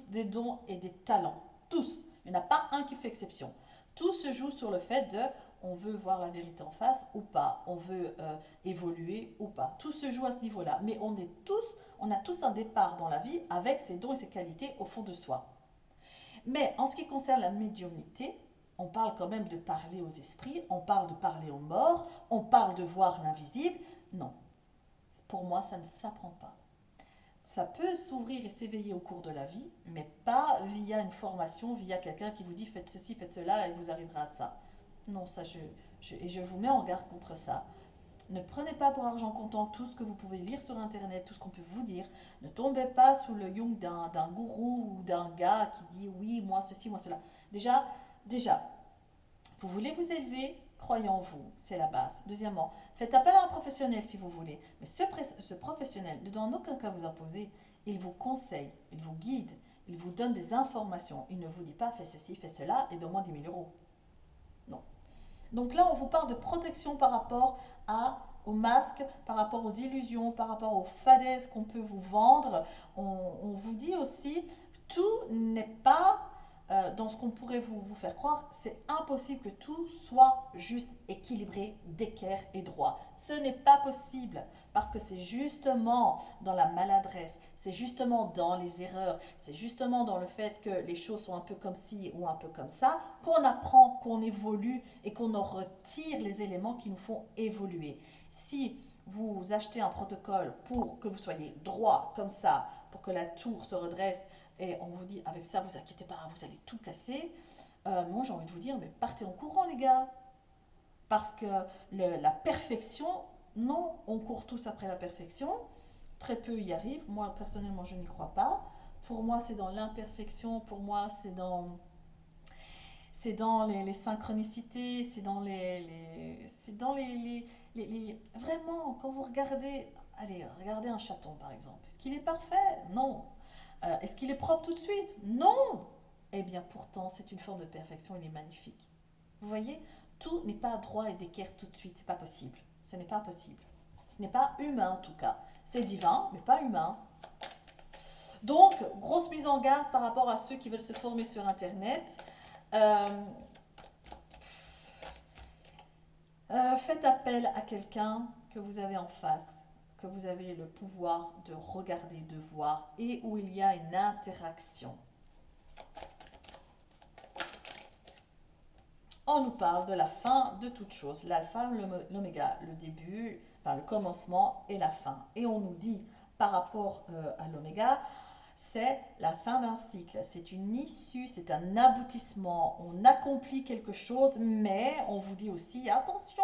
des dons et des talents. Tous. Il n'y en a pas un qui fait exception. Tout se joue sur le fait de on veut voir la vérité en face ou pas, on veut évoluer ou pas. Tout se joue à ce niveau-là. Mais on a tous un départ dans la vie avec ses dons et ses qualités au fond de soi. Mais en ce qui concerne la médiumnité, on parle quand même de parler aux esprits, on parle de parler aux morts, on parle de voir l'invisible. Non, pour moi, ça ne s'apprend pas. Ça peut s'ouvrir et s'éveiller au cours de la vie, mais pas via une formation, via quelqu'un qui vous dit faites ceci, faites cela et vous arriverez à ça. Non, ça, et je vous mets en garde contre ça. Ne prenez pas pour argent comptant tout ce que vous pouvez lire sur Internet, tout ce qu'on peut vous dire. Ne tombez pas sous le young d'un gourou ou d'un gars qui dit oui, moi ceci, moi cela. Déjà, vous voulez vous élever, croyez en vous, c'est la base. Deuxièmement, faites appel à un professionnel si vous voulez. Mais ce professionnel ne doit en aucun cas vous imposer. Il vous conseille, il vous guide, il vous donne des informations. Il ne vous dit pas fais ceci, fais cela et donne-moi 10 000 euros. Non. Donc là, on vous parle de protection par rapport aux masques, par rapport aux illusions, par rapport aux fadaises qu'on peut vous vendre. On vous dit aussi, tout n'est pas dans ce qu'on pourrait vous faire croire. C'est impossible que tout soit juste, équilibré, d'équerre et droit. Ce n'est pas possible parce que c'est justement dans la maladresse, c'est justement dans les erreurs, c'est justement dans le fait que les choses sont un peu comme ci ou un peu comme ça qu'on apprend, qu'on évolue et qu'on en retire les éléments qui nous font évoluer. Si vous achetez un protocole pour que vous soyez droit comme ça, pour que la tour se redresse et on vous dit avec ça, vous inquiétez pas, vous allez tout casser, moi j'ai envie de vous dire, mais partez en courant les gars. Parce que la perfection, non, on court tous après la perfection, très peu y arrivent, moi personnellement je n'y crois pas. Pour moi c'est dans l'imperfection, pour moi c'est dans les synchronicités, c'est dans vraiment, quand vous regardez, allez, regardez un chaton par exemple. Est-ce qu'il est parfait? Non. Est-ce qu'il est propre tout de suite? Non. Eh bien, pourtant, c'est une forme de perfection, il est magnifique. Vous voyez, tout n'est pas droit et d'équerre tout de suite, c'est pas possible. Ce n'est pas possible. Ce n'est pas humain en tout cas. C'est divin, mais pas humain. Donc, grosse mise en garde par rapport à ceux qui veulent se former sur Internet. Euh, faites appel à quelqu'un que vous avez en face, que vous avez le pouvoir de regarder, de voir, et où il y a une interaction. On nous parle de la fin de toute chose, l'alpha, l'oméga, le début, enfin le commencement et la fin. Et on nous dit par rapport à l'oméga, c'est la fin d'un cycle, c'est une issue, c'est un aboutissement, on accomplit quelque chose, mais on vous dit aussi, attention,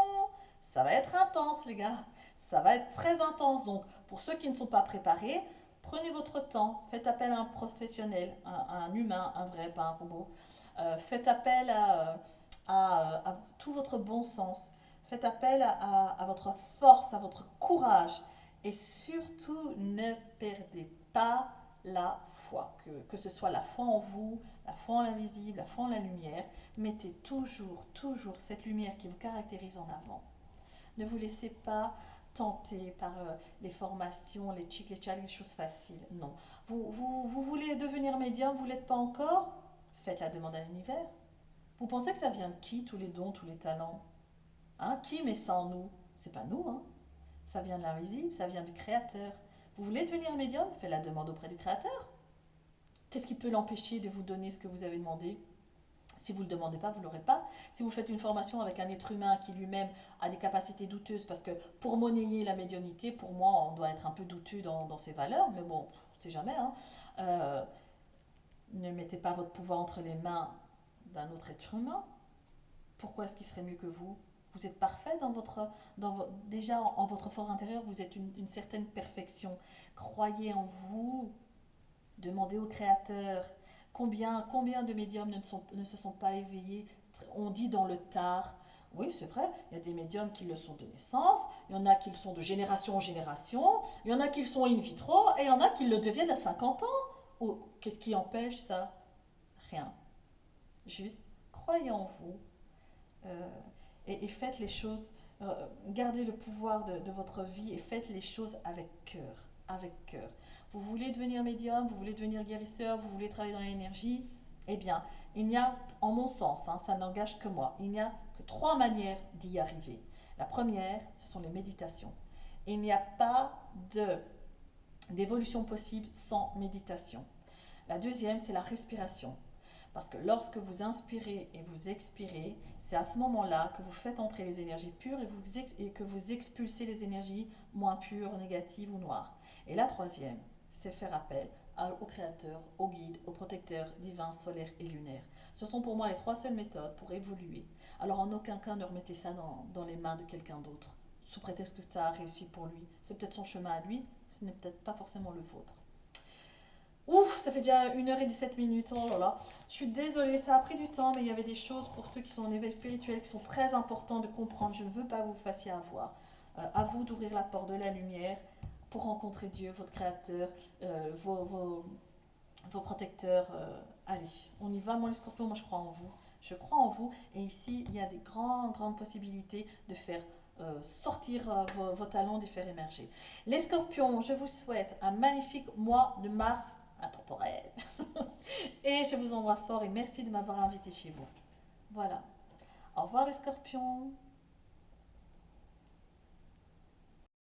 ça va être intense les gars, ça va être très intense. Donc pour ceux qui ne sont pas préparés, prenez votre temps, faites appel à un professionnel, un humain, un vrai, pas un robot. Faites appel à tout votre bon sens, faites appel à votre force, à votre courage, et surtout ne perdez pas la foi, que ce soit la foi en vous, la foi en l'invisible, la foi en la lumière, mettez toujours, toujours cette lumière qui vous caractérise en avant. Ne vous laissez pas tenter par les formations, les chics, les challenges, les choses faciles. Non. Vous voulez devenir médium, vous ne l'êtes pas encore? Faites la demande à l'univers. Vous pensez que ça vient de qui, tous les dons, tous les talents? Hein? Qui met ça en nous? C'est pas nous, hein? Ça vient de l'invisible, ça vient du Créateur. Vous voulez devenir médium? Faites la demande auprès du Créateur. Qu'est-ce qui peut l'empêcher de vous donner ce que vous avez demandé? Si vous ne le demandez pas, vous ne l'aurez pas. Si vous faites une formation avec un être humain qui lui-même a des capacités douteuses, parce que pour monnayer la médiumnité, pour moi, on doit être un peu douteux dans ses valeurs, mais bon, on ne sait jamais. Hein. Euh, ne mettez pas votre pouvoir entre les mains d'un autre être humain. Pourquoi est-ce qu'il serait mieux que vous? Vous êtes parfait déjà en votre fort intérieur, vous êtes une certaine perfection. Croyez en vous, demandez au Créateur. Combien de médiums ne se sont pas éveillés? On dit dans le tard. Oui, c'est vrai, il y a des médiums qui le sont de naissance, il y en a qui le sont de génération en génération, il y en a qui le sont in vitro, et il y en a qui le deviennent à 50 ans. Oh, qu'est-ce qui empêche ça? Rien. Juste, croyez en vous euh, et faites les choses, gardez le pouvoir de votre vie et faites les choses avec cœur. Avec cœur. Vous voulez devenir médium, vous voulez devenir guérisseur, vous voulez travailler dans l'énergie, eh bien, il n'y a, en mon sens, hein, ça n'engage que moi, il n'y a que trois manières d'y arriver. La première, ce sont les méditations. Il n'y a pas d'évolution possible sans méditation. La deuxième, c'est la respiration. Parce que lorsque vous inspirez et vous expirez, c'est à ce moment-là que vous faites entrer les énergies pures et que vous expulsez les énergies moins pures, négatives ou noires. Et la troisième, c'est faire appel au Créateur, au guide, au protecteur divin, solaire et lunaire. Ce sont pour moi les trois seules méthodes pour évoluer. Alors en aucun cas ne remettez ça dans les mains de quelqu'un d'autre, sous prétexte que ça a réussi pour lui. C'est peut-être son chemin à lui, ce n'est peut-être pas forcément le vôtre. Ouf, ça fait déjà 1h17. Oh là là. Je suis désolée, ça a pris du temps, mais il y avait des choses pour ceux qui sont en éveil spirituel qui sont très importantes de comprendre. Je ne veux pas que vous fassiez avoir. À vous d'ouvrir la porte de la lumière pour rencontrer Dieu, votre Créateur, vos protecteurs. Allez, on y va. Moi, les scorpions, moi, je crois en vous. Je crois en vous. Et ici, il y a des grandes possibilités de faire sortir vos talents, de les faire émerger. Les scorpions, je vous souhaite un magnifique mois de mars intemporel. Et je vous embrasse fort et merci de m'avoir invité chez vous. Voilà. Au revoir les scorpions.